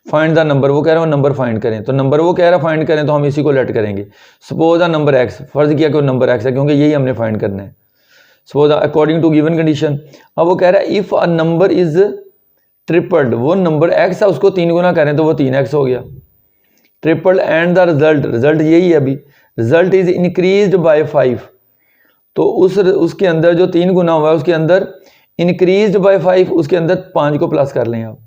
फाइंड द नंबर, वो कह रहा है नंबर फाइंड करें, तो नंबर वो कह रहा है फाइंड करें तो हम इसी को लेट करेंगे। सपोज अ नंबर x, फर्ज किया कि वो नंबर x है क्योंकि यही हमने फाइंड करना है। Suppose according to given condition, अब वो कह रहा है if a number is tripled, वो नंबर x है उसको 3 गुना करें तो वो 3x हो गया, ट्रिपल, एंड द रिजल्ट यही है अभी, रिजल्ट इज इंक्रीज्ड बाय 5, तो उसके अंदर जो 3 गुना हुआ है उसके अंदर इंक्रीज्ड बाय 5, उसके अंदर 5 को प्लस कर लें आप,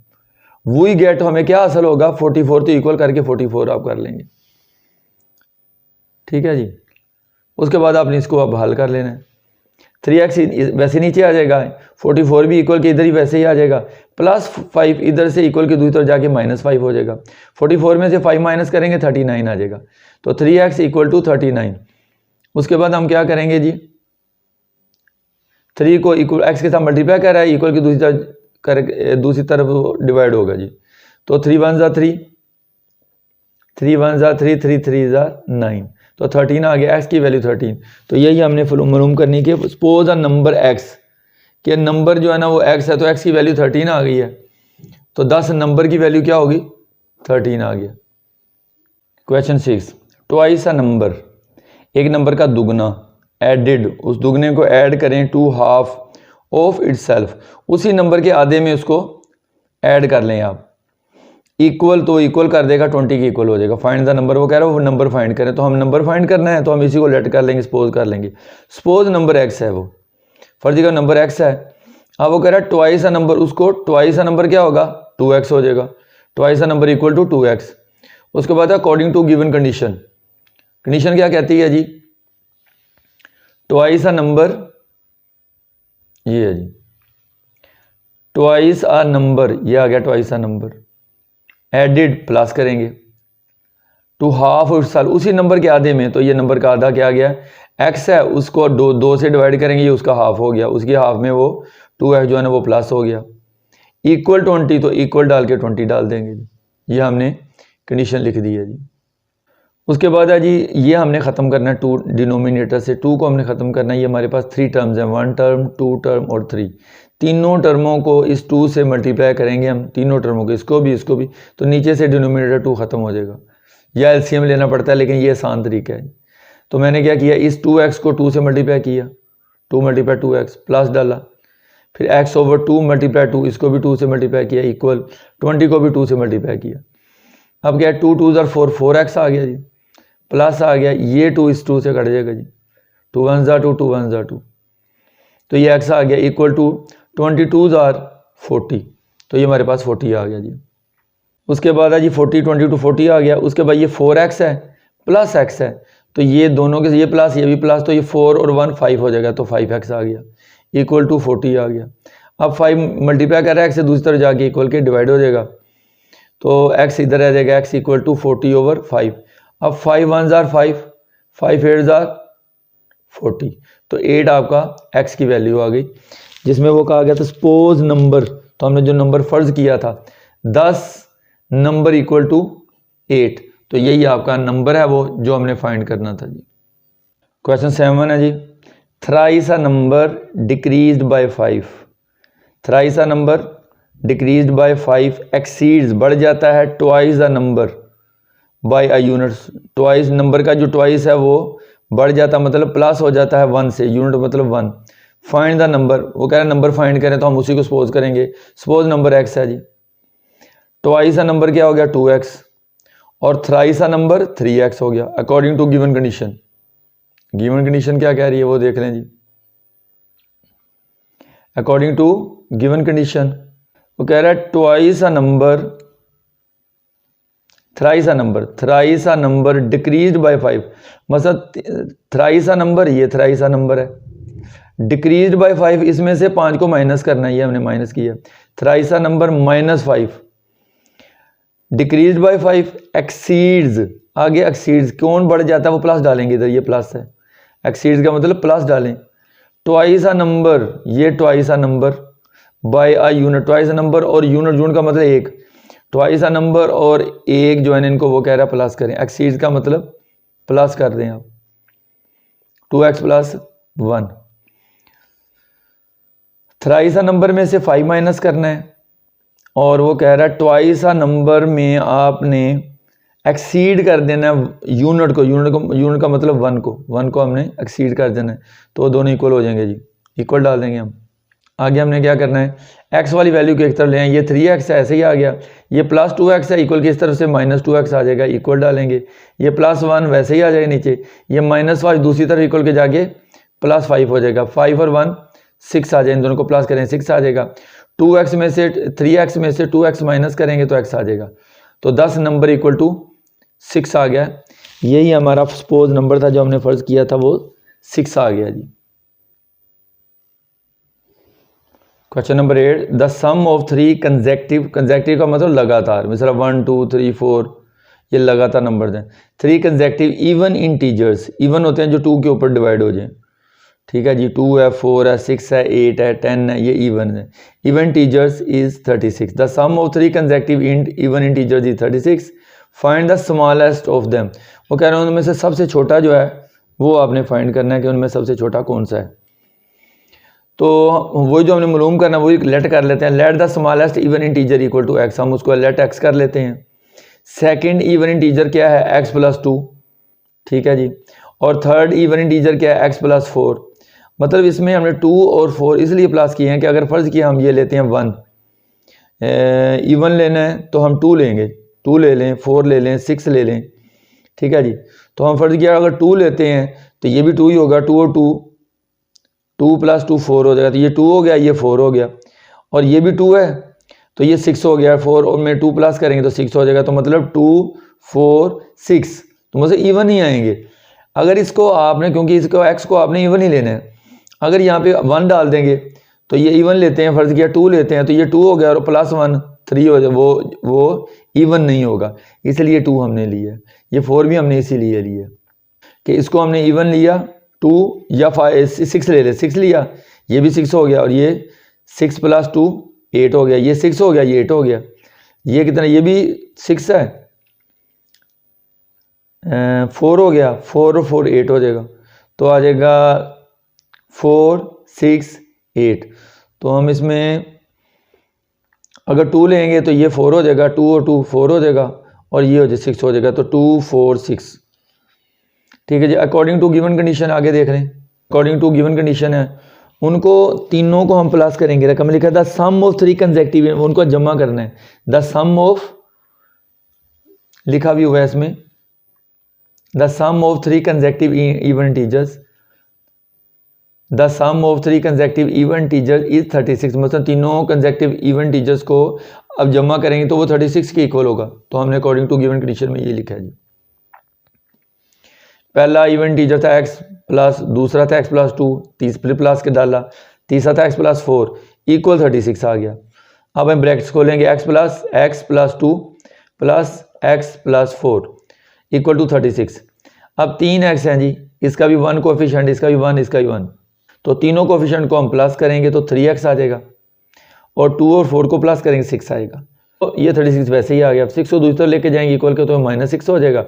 वी गेट, हमें क्या हासिल होगा 44, तो इक्वल करके 44 आप कर लेंगे। ठीक है जी, उसके बाद आपने इसको अब हल कर लेना है, 3x वैसे नीचे आ जाएगा, 44 भी इक्वल के इधर ही वैसे ही आ जाएगा, प्लस 5 इधर से इक्वल के दूसरी तरफ जाके माइनस 5 हो जाएगा, 44 में से 5 माइनस करेंगे 39 आ जाएगा, तो 3x इक्वल टू 39। उसके बाद हम क्या करेंगे जी, 3 को इक्वल x के साथ मल्टीप्लाई कर रहा है, इक्वल की दूसरी तरफ डिवाइड होगा जी, तो 3 1 ज़ा 3, 3 1 ज़ा 3, 3 3 ज़ा 9, तो 13 आ गया, x की वैल्यू 13। तो यही हमने मालूम करनी कि सपोज अ नंबर x, कि नंबर जो है ना वो x है, तो x की वैल्यू 13 आ गई है, तो 10 नंबर की वैल्यू क्या होगी, 13 आ गया। क्वेश्चन 6, ट्वाइस अ नंबर, एक नंबर का दुगना, एडिड, उस दुगने को ऐड करें टू हाफ ऑफ इटसेल्फ, उसी नंबर के आधे में उसको ऐड कर लें आप, इक्वल, तो इक्वल कर देगा 20 की इक्वल हो जाएगा। फाइंड द नंबर, वो कह रहा है वो नंबर फाइंड करें, तो हम नंबर फाइंड करना है तो हम इसी को लेट कर लेंगे, सपोज कर लेंगे, सपोज नंबर x है, वो फर्जी का नंबर x है। अब वो कह रहा है ट्वाइस अ नंबर, उसको ट्वाइस अ नंबर क्या होगा, 2x हो जाएगा, twice a number equal to 2x। उसके बाद according to given condition, condition क्या कहती है जी, ट्वाइस अ नंबर, ये है जी ट्वाइस अ नंबर, ये आ गया twice a number, added plus करेंगे टू हाफ उस साल, उसी नंबर के आधे में, तो ये नंबर का आधा क्या आ गया, x है, उसको दो से डिवाइड करेंगे, ये उसका हाफ हो गया, उसकी हाफ में वो 2x जो है ना वो प्लस हो गया, इक्वल 20, तो इक्वल डाल के 20 डाल देंगे जी, ये हमने कंडीशन लिख दी है जी। उसके बाद है जी, ये हमने ख़त्म करना है टू डिनोमिनेटर से, टू को हमने ख़त्म करना है, ये हमारे पास 3 टर्म्स हैं, 1 टर्म, 2 टर्म और 3, तीनों टर्मों को इस 2 से मल्टीप्लाई करेंगे हम, तीनों टर्मों को, इसको भी, तो नीचे से डिनोमिनेटर 2 ख़त्म हो जाएगा, या एलसीएम लेना पड़ता है, लेकिन ये आसान तरीका है। तो मैंने क्या किया, इस 2x को 2 से मल्टीप्लाई किया, 2 मल्टीप्लाई 2x प्लस डाला, फिर x ओवर 2 मल्टीप्लाई 2, इसको भी 2 से मल्टीप्लाई किया, इक्वल 20 को भी 2 से मल्टीप्लाई किया। अब क्या है, 2 2 ज़ार 4, 4x आ गया जी, प्लस आ गया, ये 2 इस 2 से कट जाएगा जी, 2 1 ज़ार 2, 2 1 ज़ार 2, तो ये x आ गया इक्वल टू 22 ज़ार 40, तो ये हमारे पास 40 आ गया जी। उसके बाद है जी 40, 22 40 आ गया। उसके बाद ये 4x है प्लस x है, तो ये दोनों के, ये प्लस ये भी प्लस, तो ये 4 और 1 5 हो जाएगा, तो 5x आ गया इक्वल टू 40 आ गया। अब 5 मल्टीप्लाई कर रहा है x से दूसरी तरफ जाके, इक्वल के डिवाइड हो जाएगा, तो x इधर आ जाएगा, x इक्वल टू 40 ओवर 5। अब 5 1 ज़ार 5, 5 8 ज़ार 40, तो 8 आपका x की वैल्यू आ गई, जिसमें वो कहा गया था सपोज नंबर, तो हमने जो नंबर फर्ज किया था 10 नंबर इक्वल टू 8, तो यही आपका नंबर है वो जो हमने फाइंड करना था जी। क्वेश्चन 7 है जी, thrice a number decreased by 5, thrice a number decreased by 5 exceeds बढ़ जाता है twice the number by a unit, twice number का जो ट्वाइस है वो बढ़ जाता, मतलब प्लस हो जाता है 1 से, यूनिट मतलब 1। फाइंड द नंबर, वो कह रहे हैं नंबर फाइंड करें, तो हम उसी को सपोज करेंगे, सपोज नंबर x है जी, ट्वाइस अ नंबर क्या हो गया 2x, और थ्राइस अ नंबर 3x हो गया, according to given condition. Given condition क्या कह रही है वो देख लें जी, अकॉर्डिंग टू गिवन कंडीशन वो कह रहा है twice a number, thrice a number decreased by 5, मतलब थ्राइस अ नंबर, ये थ्राइस अ नंबर है, डिक्रीज्ड बाय 5, इसमें से 5 को माइनस करना है, ये हमने माइनस किया, thrice a number -5, decreased by 5 exceeds, आगे एक्सीड्स कौन बढ़ जाता है वो प्लस डालेंगे, इधर ये प्लस है, एक्सीड्स का मतलब प्लस डालें, ट्वाइस अ नंबर, ये twice a number by a unit, twice a number और यूनिट का मतलब एक, ट्वाइस अ नंबर और एक जो है इनको वो कह रहा है प्लस करें, एक्सीड्स का मतलब प्लस कर दें आप, 2x plus 1, thrice a number में से 5 माइनस करना है, और वो कह रहा है ट्वाइस अ नंबर में आपने एक्सीड कर देना है यूनिट को, यूनिट का मतलब 1 को हमने एक्सीड कर देना है, तो दोनों इक्वल हो जाएंगे जी, इक्वल डाल देंगे हम। आगे हमने क्या करना है, x वाली वैल्यू को एक तरफ ले आए, ये 3x है ऐसे ही आ गया, ये प्लस 2x है, इक्वल की इस तरफ से -2x आ जाएगा, इक्वल डालेंगे, ये +1 वैसे ही आ जाएगा नीचे, ये -5 दूसरी तरफ इक्वल के जाके +5 हो जाएगा, 5 और 1 6 आ जाए, इन दोनों को प्लस करें 6 आ जाएगा, 2x में से 3x में से 2x माइनस करेंगे तो x आ जाएगा, तो 10 नंबर इक्वल टू 6 आ गया, यही हमारा सपोज नंबर था जो हमने फर्ज किया था, वो 6 आ गया जी। Question number 8, the sum of 3 consecutive, consecutive का मतलब लगातार, मिसाल 1 2 3 4 ये लगातार नंबर हैं, 3 कंसेक्टिव इवन इंटीजर्स, इवन होते हैं जो 2 के ऊपर डिवाइड हो जाएं, ठीक है जी, 2 है 4 है 6 है 8 है 10 है, ये इवन है, even integers is 36, the sum of 3 consecutive even integers is 36, find the smallest of them, वो कह रहे हैं उनमें से सबसे छोटा जो है वो आपने फाइंड करना है कि उनमें सबसे छोटा कौन सा है। तो वही जो हमने मालूम करना वही लेट कर लेते हैं। Let the smallest even integer equal to x, हम उसको लेट एक्स कर लेते हैं। सेकंड इवन इंटीजर क्या है, एक्स प्लस 2, ठीक है जी। और थर्ड इवन इंटीजर क्या है, एक्स प्लस 4। मतलब इसमें हमने 2 और 4 इसलिए प्लस किए हैं कि अगर फ़र्ज़ किया हम ये लेते हैं 1 इवन लेना है तो हम 2 लेंगे, 2 ले लें, 4 ले लें, 6 ले लें, ठीक है जी। तो हम फ़र्ज़ किया अगर 2 लेते हैं तो ये भी 2 ही होगा, 2 और 2 प्लस 2 4 हो जाएगा। तो ये 2 हो गया, ये 4 हो गया, और ये भी 2 है तो ये 6 हो गया। 4 और में 2 प्लस करेंगे तो 6 हो जाएगा। तो मतलब 2 4 6 तो मतलब इवन ही आएंगे। अगर इसको आपने, क्योंकि इसको एक्स को आपने इवन ही लेना है, अगर यहाँ पे 1 डाल देंगे तो ये इवन लेते हैं, फ़र्ज़ किया 2 लेते हैं तो ये 2 हो गया और प्लस 1 3 हो जाए, वो इवन नहीं होगा, इसलिए 2 हमने लिया। ये 4 भी हमने इसीलिए लिया कि इसको हमने इवन लिया। 2 या 6 ले ले, 6 लिया, ये भी 6 हो गया, और ये 6 प्लस 2 8 हो गया, ये 6 हो गया, ये 8 हो गया, ये कितना, ये भी 6 है, 4 हो गया, 4 और 4 8 हो जाएगा। तो आ जाएगा 4 6 8। तो हम इसमें अगर 2 लेंगे तो ये 4 हो जाएगा, 2 और 2 4 हो जाएगा, और ये हो जाए 6 हो जाएगा। तो 2 4 6, ठीक है जी। अकॉर्डिंग टू गिवन कंडीशन आगे देख रहे हैं। अकॉर्डिंग टू गिवन कंडीशन है, उनको तीनों को हम प्लस करेंगे। रकम लिखा द सम ऑफ 3 कंसेक्टिव, उनको जमा करना है। द सम ऑफ, लिखा भी हुआ है इसमें, the sum of 3 consecutive even integers, the sum of 3 consecutive even integer is 36। मतलब तीनों कंसेक्टिव इवन इंटीजर्स को अब जमा करेंगे तो वो 36 के इक्वल होगा। तो हमने अकॉर्डिंग टू गिवन कंडीशन में ये लिखा है जी। पहला इवन इंटीजर था x प्लस, दूसरा था x प्लस 2, तीसरे प्लस के डाला, तीसरा था x प्लस 4 इक्वल 36 आ गया। अब हम ब्रैकेट्स खोलेंगे, x plus 2 plus x plus 4 equal to 36। अब 3x हैं जी, इसका भी 1 कोफिशिएंट, इसका भी 1, इसका भी 1, तो तीनों कोफिशिएंट को हम प्लस करेंगे तो 3x आ जाएगा, और 2 और 4 को प्लस करेंगे 6 आएगा। तो ये 36 वैसे ही आ गया। अब 6 को दूसरी तरफ लेके जाएंगे इक्वल के, तो -6 हो जाएगा,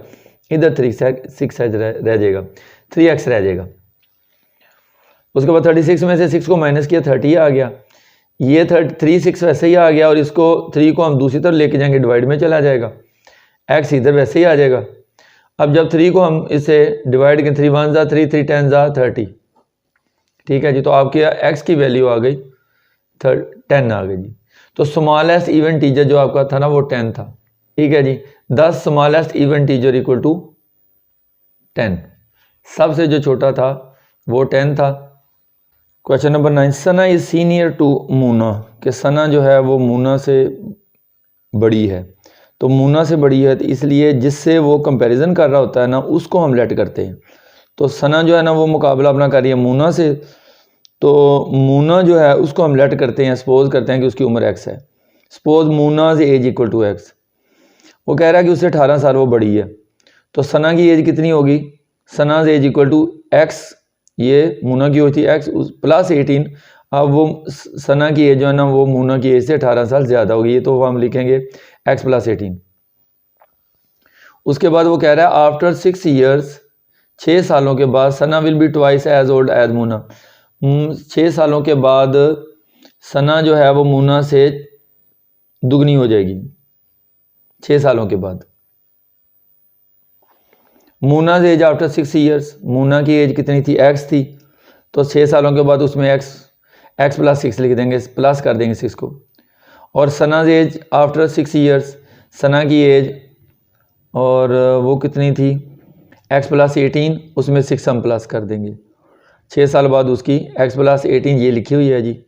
इधर 6 रह जाएगा, 3x रह जाएगा। उसके बाद 36 में से 6 को माइनस किया, 30 आ गया। ये 36 वैसे ही आ गया, और इसको 3 को हम दूसरी तरफ लेके जाएंगे, डिवाइड में चला जाएगा, x इधर वैसे ही आ जाएगा। अब जब 3 को हम इसे डिवाइड करें, 3 1 ज़ा 3, 3 10 ज़ा 30, ठीक है जी। तो आपके x की वैल्यू आ गई 10 आ गई जी। तो स्मॉलेस्ट इवन इंटीजर जो आपका था ना वो 10 था, ठीक है जी। 10 smallest even integer equal to 10, सबसे जो छोटा था वो 10 था। Question number 9, Sana is senior to Moona, कि सना जो है वो मूना से बड़ी है। तो मूना से बड़ी है तो इसलिए जिससे वो कंपैरिजन कर रहा होता है ना उसको हम लेट करते हैं। तो सना जो है ना वो मुकाबला अपना कर रही है मूना से, तो मूना जो है उसको हम लेट करते हैं, सपोज करते हैं कि उसकी उम्र x है। Suppose Muna's age equal to x, वो कह रहा है कि उससे 18 साल वो बड़ी है। तो सना की एज कितनी होगी, सनाज एज इक्वल टू x, ये मूना की हुई थी x प्लस 18। अब वो सना की एज जो है ना वो मूना की एज से 18 साल ज़्यादा होगी, ये तो हम लिखेंगे x प्लस 18। उसके बाद वो कह रहा है आफ्टर 6 ईयर्स, 6 सालों के बाद, Sana will be twice as old as Muna. 6 सालों के बाद सना जो है वो मूना से दुगनी हो जाएगी। 6 सालों के बाद मूनाज एज आफ्टर 6 ईयर्स, मूना की एज कितनी थी, x थी, तो 6 सालों के बाद उसमें x प्लस 6 लिख देंगे, प्लस कर देंगे 6 को। और सनाज एज आफ्टर 6 ईयर्स, सना की एज और वो कितनी थी, x प्लस 18, उसमें 6 हम प्लस कर देंगे। 6 साल बाद उसकी x प्लस 18 ये लिखी हुई है जी,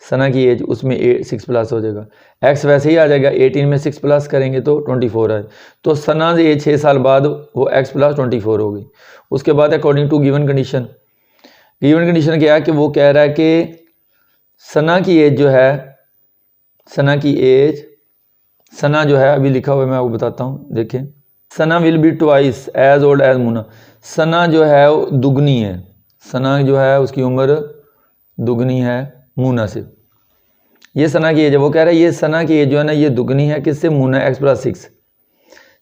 सना की एज, उसमें 6 प्लस हो जाएगा, x वैसे ही आ जाएगा, 18 में 6 प्लस करेंगे तो 24 है। तो सना एज 6 साल बाद वो x प्लस 24 हो गई। उसके बाद according to given condition, given condition क्या है कि वो कह रहा है कि सना की एज जो है, सना की एज, सना जो है अभी लिखा हुआ है मैं आपको बताता हूँ, देखें, Sana will be twice as old as Muna. Sana जो है वो दुगनी है, सना जो है उसकी उम्र दुगनी है मूना से। ये सना की एज है, वो कह रहा है ये सना की एज जो है ना ये दुगनी है किससे, मूना x प्लस 6।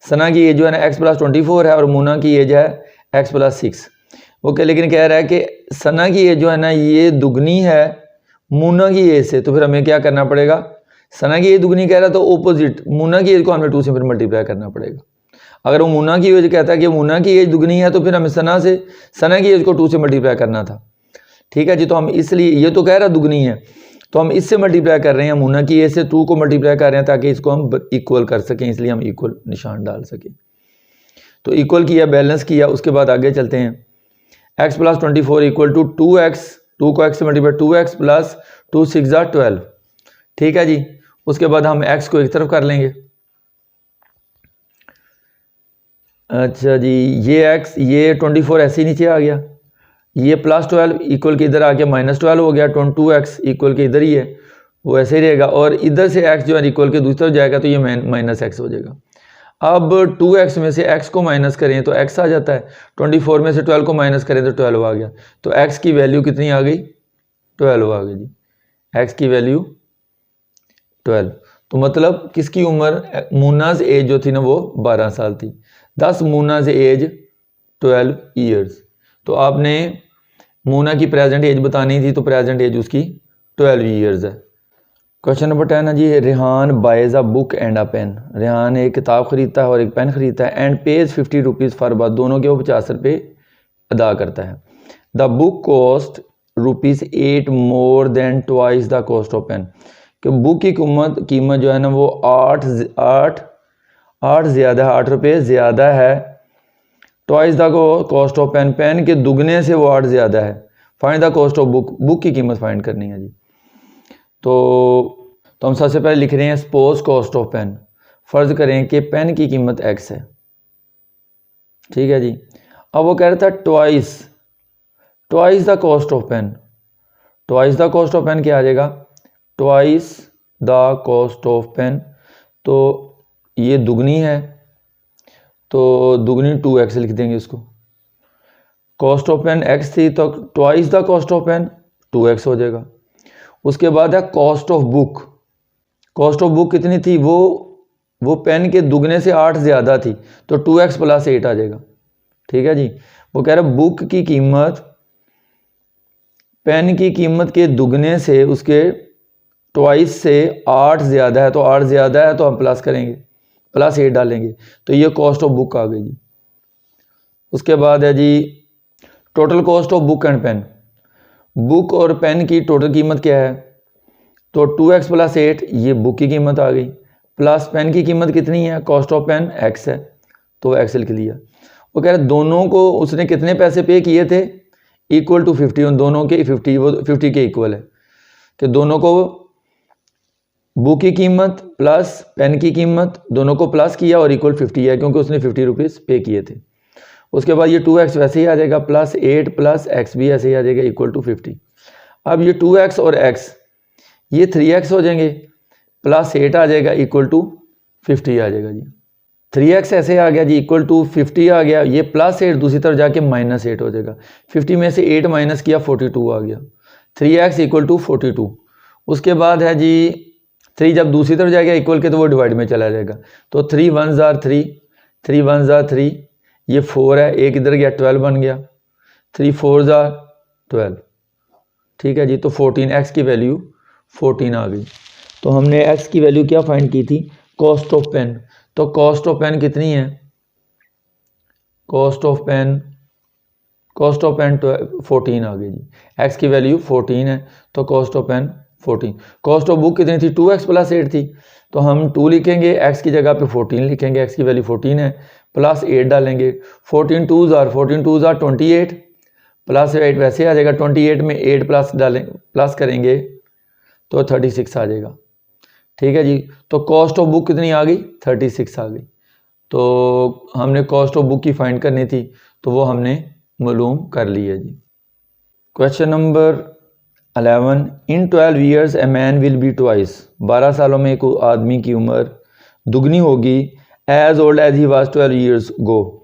सना की एज जो है ना x प्लस 24 है और मूना की एज है x प्लस 6। वो लेकिन कह रहा है कि सना की एज जो है ना ये दुगनी है मूना की एज से, तो फिर हमें क्या करना पड़ेगा, सना की एज दुगनी कह रहा तो ओपोजिट मूना की एज को हमें 2 से फिर मल्टीप्लाई करना पड़ेगा। अगर वो मूना की एज कहता है कि मूना की एज दुगनी है तो फिर हमें सना की एज को 2 से मल्टीप्लाई करना था। ठीक है जी, तो हम इसलिए, ये तो कह रहा दुगनी है तो हम इससे मल्टीप्लाई कर रहे हैं, मूना की एज से 2 को मल्टीप्लाई कर रहे हैं ताकि इसको हम इक्वल कर सकें, इसलिए हम इक्वल निशान डाल सकें। तो इक्वल किया, बैलेंस किया, उसके बाद आगे चलते हैं। x + 24 इक्वल टू 2x, 2 को x से मल्टीप्लाई, 2x प्लस 2 6 12। ठीक है जी, उसके बाद हम x को एक तरफ कर लेंगे। अच्छा जी, ये x, ये 24 ऐसे ही नीचे आ गया, ये +12 इक्वल के इधर आ गया -12 हो गया, 2x इक्वल के इधर ही है वो ऐसे ही रहेगा, और इधर से x जो है इक्वल के दूसरी तरफ जाएगा तो ये -x हो जाएगा। अब 2x में से x को माइनस करें तो x आ जाता है, 24 में से 12 को माइनस करें तो 12 आ गया, तो x की वैल्यू कितनी आ गई, 12 आ गई जी, x की वैल्यू 12। तो मतलब किसकी उम्र, मूनाज एज जो थी ना वो 12 साल थी, 10 मूनाज एज 12 ईयर्स। तो आपने मूना की प्रेजेंट एज बतानी थी, तो प्रेजेंट एज उसकी 12 ईयर्स है। क्वेश्चन नंबर 10 है जी, Rehan buys a book and a pen. Rehan एक किताब खरीदता है और एक पेन खरीदता है, एंड पेज 50 रुपीज़ फॉर बात, दोनों के वो 50 रुपये अदा करता है। The book cost ₹8 more than twice the cost of pen, कि बुक की कीमत जो है ना वो 8 ज़्यादा है, 8 रुपये ज़्यादा है, twice the cost of pen, pen के दुगने से वो 8 ज़्यादा है। Find the cost of book, book की कीमत फाइंड करनी है जी। तो हम सबसे पहले लिख रहे हैं सपोज कॉस्ट ऑफ पेन, फ़र्ज़ करें कि पेन की कीमत x है। ठीक है जी, अब वो कह रहा था twice the cost of pen, twice the cost of pen क्या आ जाएगा, twice the cost of pen, तो ये दुगनी है तो दुगनी 2x लिख देंगे इसको, कॉस्ट ऑफ पेन x थी तो twice the cost of pen 2x हो जाएगा। उसके बाद है cost of book, cost of book कितनी थी, वो पेन के दुगने से 8 ज़्यादा थी, तो 2x + 8 आ जाएगा। ठीक है जी, वो कह रहा है बुक की कीमत पेन की कीमत के दुगने से उसके ट्वाइस से 8 ज़्यादा है, तो 8 ज़्यादा है तो हम प्लस करेंगे, +8 डालेंगे, तो ये कॉस्ट ऑफ बुक आ गई जी। उसके बाद है जी total cost of book and pen, book और पेन की टोटल कीमत क्या है, तो 2x + 8 ये बुक की कीमत आ गई, प्लस पेन की कीमत कितनी है, कॉस्ट ऑफ पेन x है तो x लिख लिया। वो कह रहे दोनों को उसने कितने पैसे पे किए थे, इक्वल टू 50, उन दोनों के 50, वो 50 के इक्वल है, कि दोनों को बुक की कीमत प्लस पेन की कीमत दोनों को प्लस किया और इक्वल 50 है, क्योंकि उसने 50 रुपीज़ पे किए थे। उसके बाद ये 2x वैसे ही आ जाएगा, +8 + x भी ऐसे ही आ जाएगा, इक्वल टू 50। अब ये 2x और x ये 3x हो जाएंगे, +8 आ जाएगा, इक्वल टू 50 आ जाएगा जी। 3x ऐसे आ गया जी, इक्वल टू 50 आ गया, ये +8 दूसरी तरफ जाके -8 हो जाएगा, 50 में से 8 माइनस किया 42 आ गया, 3x इक्वल टू 42। उसके बाद है जी 3 जब दूसरी तरफ जाएगा इक्वल के तो वो डिवाइड में चला जाएगा, तो 3 1s are 3, 3 1s are 3, ये 4 है, एक इधर गया 12 बन गया, 3 4s are 12। ठीक है जी, तो 14x की वैल्यू 14 आ गई। तो हमने x की वैल्यू क्या फाइंड की थी, कॉस्ट ऑफ पेन, तो कॉस्ट ऑफ पेन कितनी है, कॉस्ट ऑफ पेन 14 आ गई जी, x की वैल्यू 14 है तो cost of pen 14। Cost of book कितनी थी, 2x + 8 थी, तो हम 2 लिखेंगे, x की जगह पे 14 लिखेंगे, x की वैल्यू 14 है, +8 डालेंगे, 14 2s are 28, +8 वैसे आ जाएगा, 28 में 8 प्लस करेंगे तो 36 आ जाएगा। ठीक है जी, तो कॉस्ट ऑफ बुक कितनी आ गई, 36 आ गई। तो हमने कॉस्ट ऑफ बुक की फाइंड करनी थी तो वो हमने मालूम कर ली है जी। Question number 11, in 12 years a man will be twice, 12 सालों में एक आदमी की उम्र दुगनी होगी, as old as he was 12 years ago.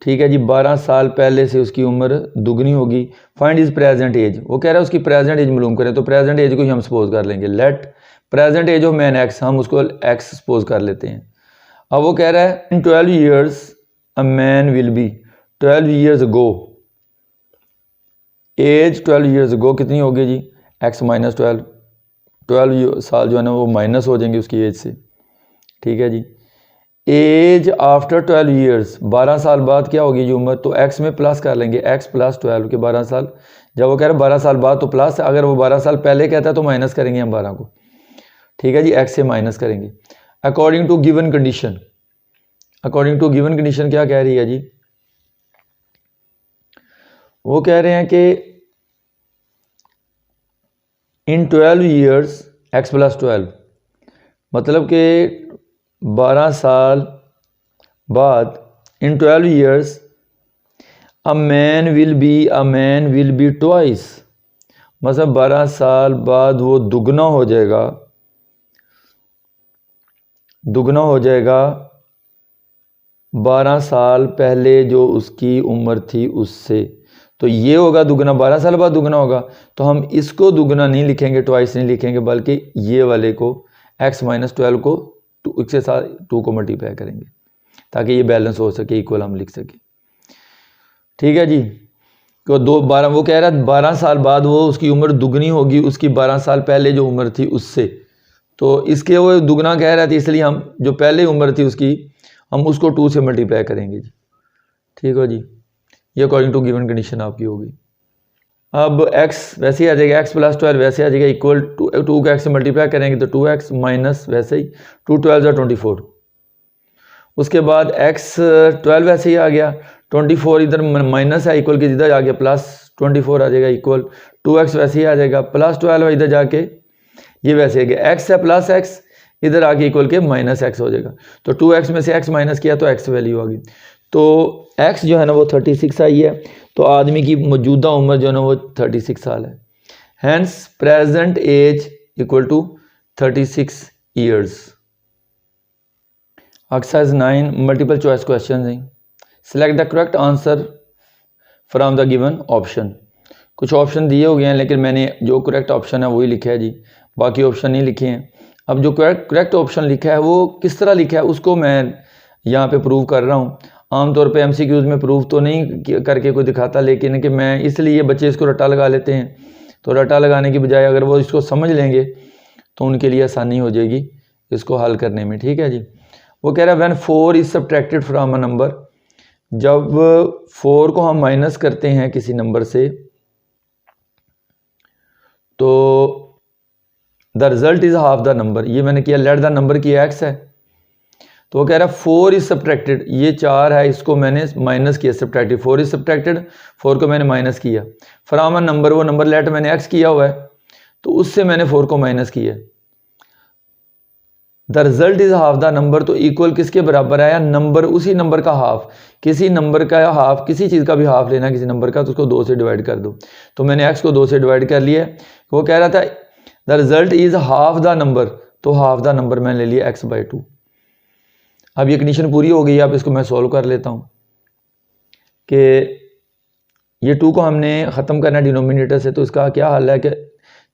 ठीक है जी, 12 साल पहले से उसकी उम्र दुगनी होगी, फाइंड इज प्रेजेंट एज, वो कह रहा है उसकी प्रेजेंट एज मालूम करें, तो प्रेजेंट एज को ही हम सपोज कर लेंगे, let present age of man x, हम उसको x सपोज कर लेते हैं। अब वो कह रहा है in 12 years a man will be, 12 years ago age 12 years ago कितनी होगी जी, x माइनस 12 साल जो है ना वो माइनस हो जाएंगे उसकी एज से, ठीक है जी। एज आफ्टर 12 ईयर्स 12 साल बाद क्या होगी जी उम्र, तो x में प्लस कर लेंगे, x प्लस 12 के 12 साल, जब वो कह रहे हैं 12 साल बाद तो प्लस, अगर वो 12 साल पहले कहता है तो माइनस करेंगे हम 12 को, ठीक है जी, x से माइनस करेंगे। According to given condition, according to given condition क्या कह रही है जी, वो कह रहे हैं कि इन 12 ईयर्स x प्लस 12, मतलब कि 12 साल बाद इन 12 years a man will be twice, मतलब 12 साल बाद वो दुगना हो जाएगा, दुगना हो जाएगा 12 साल पहले जो उसकी उम्र थी उससे, तो ये होगा दुगना, 12 साल बाद दुगना होगा, तो हम इसको दुगना नहीं लिखेंगे, ट्वाइस नहीं लिखेंगे, बल्कि ये वाले को x माइनस 12 को इसके साथ 2 को मल्टीप्लाई करेंगे ताकि ये बैलेंस हो सके, इक्वल हम लिख सके, ठीक है जी। तो 12 वो कह रहा है 12 साल बाद वो उसकी उम्र दुगनी होगी उसकी 12 साल पहले जो उम्र थी उससे, तो इसके वो दुगना कह रहा था, इसलिए हम जो पहले उम्र थी उसकी हम उसको 2 से मल्टीप्लाई करेंगे जी, ठीक हो जी। ये अकॉर्डिंग टू गिवन कंडीशन आपकी होगी। अब x वैसे ही आ जाएगा, x प्लस 12 वैसे आ जाएगा, इक्वल टू 2 को x से मल्टीप्लाई करेंगे तो 2x माइनस वैसे ही 2 12 24, उसके बाद x 12 वैसे ही आ गया, 24 इधर माइनस है, इक्वल के इधर आ गया प्लस 24 आ जाएगा, इक्वल 2x वैसे ही आ जाएगा, प्लस 12 इधर जाके ये वैसे आ गया, x है प्लस x इधर आके इक्वल के माइनस x हो जाएगा, तो 2x में से x माइनस किया तो x वैल्यू आ गई, तो x जो है ना वो 36 आई है, तो आदमी की मौजूदा उम्र जो है ना वो 36 साल है, hence present age equal to 36 years. Exercise 9 multiple choice question हैं, select the correct answer from the given option. कुछ ऑप्शन दिए हो गए हैं लेकिन मैंने जो करेक्ट ऑप्शन है वही लिखा है जी, बाकी ऑप्शन नहीं लिखे हैं। अब जो करेक्ट ऑप्शन लिखा है वो किस तरह लिखा है उसको मैं यहाँ पे प्रूव कर रहा हूँ। आमतौर पे MCQs में प्रूव तो नहीं करके कोई दिखाता, लेकिन कि मैं इसलिए बच्चे इसको रट्टा लगा लेते हैं, तो रट्टा लगाने की बजाय अगर वो इसको समझ लेंगे तो उनके लिए आसानी हो जाएगी इसको हल करने में, ठीक है जी। वो कह रहा है when 4 is subtracted from a number, जब 4 को हम माइनस करते हैं किसी नंबर से तो the result is half the number, ये मैंने किया, लेट द नंबर की x है, तो वो कह रहा है 4 इज सब्ट्रैक्टेड, ये 4 है इसको मैंने माइनस किया, सब्ट्रैक्टेड 4 इज सब्ट्रैक्टेड 4 को मैंने माइनस किया फ्रॉम अ नंबर, वो नंबर लेट मैंने x किया हुआ है तो उससे मैंने 4 को माइनस किया, the result is half the number, तो इक्वल किसके बराबर आया, नंबर उसी नंबर का हाफ, किसी नंबर का हाफ, किसी चीज़ का भी हाफ लेना किसी नंबर का तो उसको 2 से डिवाइड कर दो, तो मैंने x को 2 से डिवाइड कर लिया। वो कह रहा था the result is half the number, तो हाफ द नंबर मैंने ले लिया x/2। अब ये कंडीशन पूरी हो गई, अब इसको मैं सॉल्व कर लेता हूँ कि ये 2 को हमने ख़त्म करना है डिनोमिनेटर से, तो इसका क्या हल है कि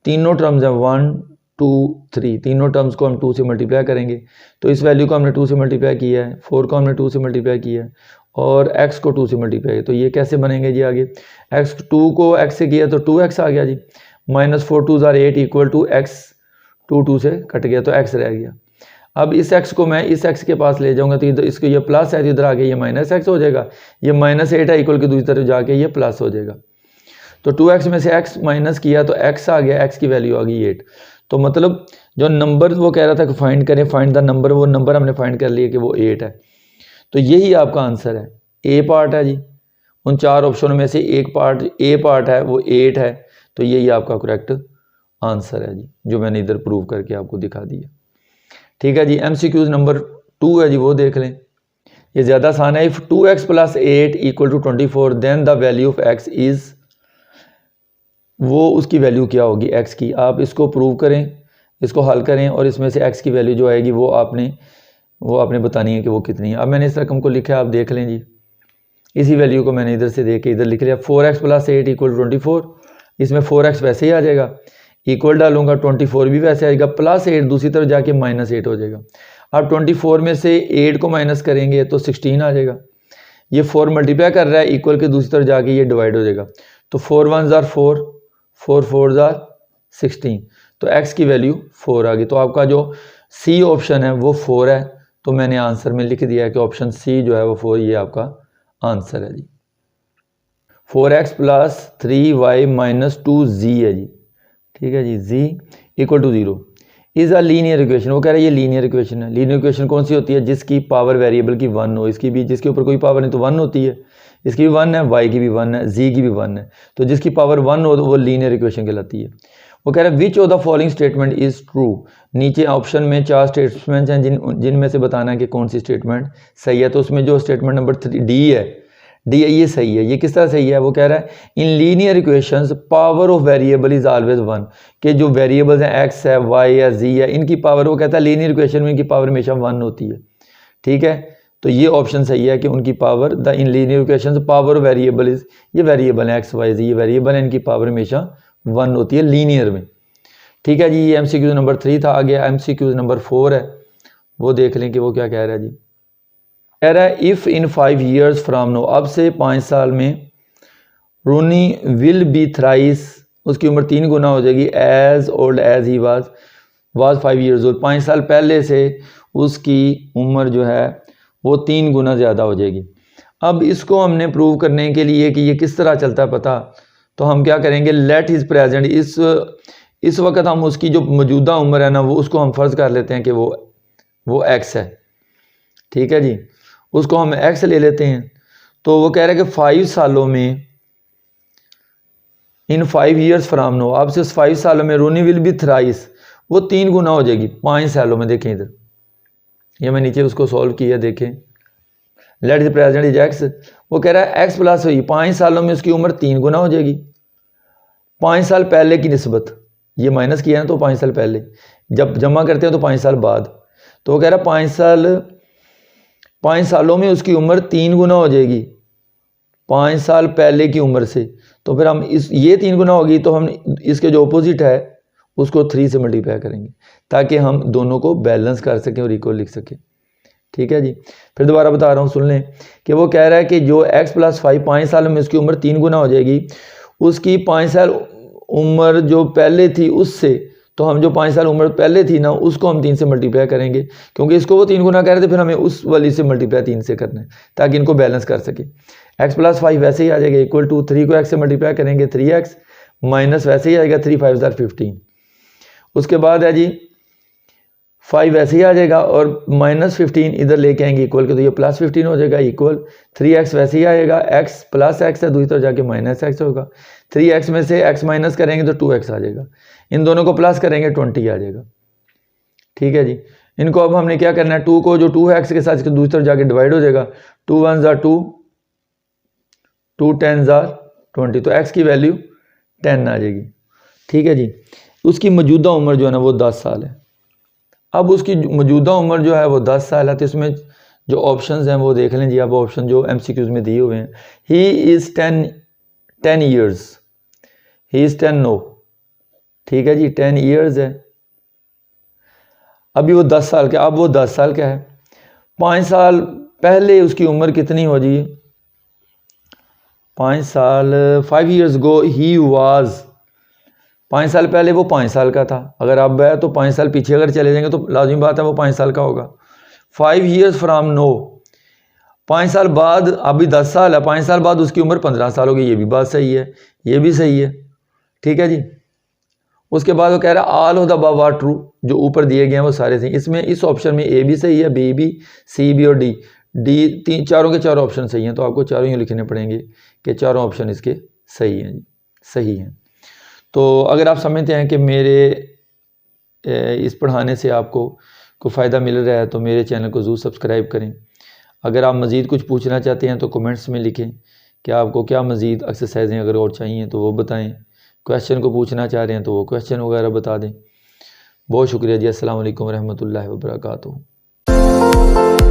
तीनों टर्म्स हैं 1 2 3, तीनों टर्म्स को हम 2 से मल्टीप्लाई करेंगे, तो इस वैल्यू को हमने 2 से मल्टीप्लाई किया है, 4 को हमने 2 से मल्टीप्लाई किया है और x को 2 से मल्टीप्लाई किया, तो ये कैसे बनेंगे जी आगे, x2 को x से किया तो 2x आ गया जी, -4 2 = 8 इक्वल टू x 2 से कट गया तो x रह गया। अब इस x को मैं इस x के पास ले जाऊंगा तो इधर इसको ये प्लस है तो इधर आगे ये -x हो जाएगा, ये -8 है इक्वल के दूसरी तरफ जाके ये प्लस हो जाएगा, तो 2x में से x माइनस किया तो x आ गया, x की वैल्यू आ गई 8। तो मतलब जो नंबर वो कह रहा था कि फाइंड करें, फाइंड द नंबर, वो नंबर हमने फाइंड कर लिया कि वो 8 है, तो यही आपका आंसर है, ए पार्ट है जी, उन 4 ऑप्शनों में से एक पार्ट ए पार्ट है वो 8 है, तो यही आपका करेक्ट आंसर है जी, जो मैंने इधर प्रूव करके आपको दिखा दिया, ठीक है जी। MCQs नंबर 2 है जी, वो देख लें, ये ज़्यादा आसान है। If 2x + 8 = 24 then the value of x is, वो उसकी वैल्यू क्या होगी x की, आप इसको प्रूव करें, इसको हल करें और इसमें से x की वैल्यू जो आएगी वो आपने बतानी है कि वो कितनी है। अब मैंने इस रकम को लिखा है, आप देख लें जी, इसी वैल्यू को मैंने इधर से देख के इधर लिख लिया, 4x + 8 = 24, इसमें 4x वैसे ही आ जाएगा, इक्वल डालूंगा 24 भी वैसे आएगा, +8 दूसरी तरफ जाके -8 हो जाएगा। अब 24 में से 8 को माइनस करेंगे तो 16 आ जाएगा, ये 4 मल्टीप्लाई कर रहा है, इक्वल के दूसरी तरफ जाके ये डिवाइड हो जाएगा, तो 4 1 ज़ार 4, 4 4 ज़ार 16, तो x की वैल्यू 4 आ गई। तो आपका जो सी ऑप्शन है वो 4 है, तो मैंने आंसर में लिख दिया है कि ऑप्शन सी जो है वो 4, ये आपका आंसर है जी। 4x plus 3y minus 2z है जी, ठीक है जी। z equal to 0 is a linear equation. वो कह रहा है ये लीनियर इक्वेशन है। लीनियर इक्वेशन कौन सी होती है? जिसकी पावर वेरिएबल की 1 हो। इसकी भी, जिसके ऊपर कोई पावर नहीं तो 1 होती है। इसकी भी 1 है, y की भी 1 है, z की भी 1 है, तो जिसकी पावर 1 हो तो वो लीनियर इक्वेशन कहलाती है। वो कह रहा है which of the following statement is true. नीचे ऑप्शन में 4 स्टेटमेंट्स हैं जिनमें से बताना है कि कौन सी स्टेटमेंट सही है। तो उसमें जो स्टेटमेंट नंबर 3 डी है, ये सही है। ये किस तरह सही है? वो कह रहा है in linear equations power of variable is always 1, कि जो वेरिएबल्स हैं x है, y है, z है, इनकी पावर, वो कहता है लीनियर इक्वेशन में इनकी पावर हमेशा 1 होती है, ठीक है। तो ये ऑप्शन सही है कि उनकी power, the in linear equations power of variable is, ये वेरिएबल है x y z, ये वेरिएबल है, इनकी पावर हमेशा 1 होती है लीनियर में, ठीक है जी। ये MCQ नंबर 3 था। आगे MCQ नंबर 4 है, वो देख लें कि वो क्या कह रहा है जी। कह रहा है if in 5 years from now, अब से 5 साल में, रूनी विल बी थ्राइस, उसकी उम्र 3 गुना हो जाएगी, as old as he was 5 years old, 5 साल पहले से उसकी उम्र जो है वो 3 गुना ज़्यादा हो जाएगी। अब इसको हमने प्रूव करने के लिए कि ये किस तरह चलता है पता, तो हम क्या करेंगे, लेट इज़ प्रेजेंट, इस वक्त हम उसकी जो मौजूदा उम्र है ना, वो उसको हम फ़र्ज़ कर लेते हैं कि वो x है, ठीक है जी। उसको हम x ले लेते हैं। तो वो कह रहा है कि 5 सालों में, इन 5 years फ्राम नो, अब से 5 सालों में, रूनी विल बी थ्राइस, वो 3 गुना हो जाएगी 5 सालों में। देखें इधर, ये मैं नीचे उसको सॉल्व किया, देखें। Let is present is x, वो कह रहा है x प्लस हुई 5 सालों में उसकी उम्र 3 गुना हो जाएगी 5 साल पहले की निस्बत। ये माइनस किया है ना, तो 5 साल पहले, जब जमा करते हैं तो 5 साल बाद। तो वो कह रहा है 5 सालों में उसकी उम्र 3 गुना हो जाएगी 5 साल पहले की उम्र से। तो फिर हम ये 3 गुना होगी, तो हम इसके जो अपोजिट है उसको 3 से मल्टीप्लाई करेंगे, ताकि हम दोनों को बैलेंस कर सकें और इक्वल लिख सकें, ठीक है जी। फिर दोबारा बता रहा हूँ, सुन लें कि वो कह रहा है कि जो x प्लस 5, 5 सालों में उसकी उम्र 3 गुना हो जाएगी, उसकी 5 साल उम्र जो पहले थी उससे, तो हम जो 5 साल उम्र पहले थी ना, उसको हम 3 से मल्टीप्लाई करेंगे, क्योंकि इसको वो 3 गुना कह रहे थे, फिर हमें उस वाली से मल्टीप्लाई 3 से करना है ताकि इनको बैलेंस कर सके। x प्लस 5 वैसे ही आ जाएगा इक्वल टू 3 को x से मल्टीप्लाई करेंगे 3x, माइनस वैसे ही आएगा 3 5 15। उसके बाद है जी 5 वैसे ही आ जाएगा और माइनस 15 इधर लेके आएंगे इक्वल के, तो ये प्लस 15 हो जाएगा इक्वल 3x वैसे ही आएगा, x प्लस x है, दूसरी तरफ जाके माइनस x होगा, 3x में से x माइनस करेंगे तो 2x आ जाएगा, इन दोनों को प्लस करेंगे 20 आ जाएगा, ठीक है जी। इनको अब हमने क्या करना है, 2 को जो 2 है x के साथ दूसरी तरफ जाके डिवाइड हो जाएगा, 2 1 ज़ार 2, 2 10 ज़ार 20, तो x की वैल्यू 10 आ जाएगी, ठीक है जी। उसकी मौजूदा उम्र जो है ना वो 10 साल है। अब उसकी मौजूदा उम्र जो है वो 10 साल है, तो इसमें जो ऑप्शंस हैं वो देख लें जी। अब ऑप्शन जो MCQs में दिए हुए हैं, he is 10 years, he is 10 now, ठीक है जी, 10 years है। अभी वो 10 साल का, अब वो 10 साल का है, 5 साल पहले उसकी उम्र कितनी हो जी, 5 साल 5 years गो ही वाज, 5 साल पहले वो 5 साल का था, अगर अब है तो 5 साल पीछे अगर चले जाएंगे तो लाजिमी बात है वो 5 साल का होगा। 5 years फ्राम नो, 5 साल बाद, अभी 10 साल है, 5 साल बाद उसकी उम्र 15 साल होगी, ये भी बात सही है, ये भी सही है, ठीक है जी। उसके बाद वो कह रहा है all of the above are true, जो ऊपर दिए गए हैं वो सारे सही। इसमें इस ऑप्शन में A भी सही है, B भी, C भी और D चारों के चारों ऑप्शन सही हैं, तो आपको चारों ही लिखने पड़ेंगे कि चारों ऑप्शन इसके सही हैं जी, सही हैं। तो अगर आप समझते हैं कि मेरे इस पढ़ाने से आपको कोई फ़ायदा मिल रहा है तो मेरे चैनल को ज़रूर सब्सक्राइब करें। अगर आप मज़ीद कुछ पूछना चाहते हैं तो कमेंट्स में लिखें कि आपको क्या मज़ीद एक्सरसाइजें अगर और चाहिए तो वो बताएं। क्वेश्चन को पूछना चाह रहे हैं तो वो क्वेश्चन वगैरह बता दें। बहुत शुक्रिया जी। अस्सलाम वालेकुम रहमतुल्लाहि व बरकातुहू।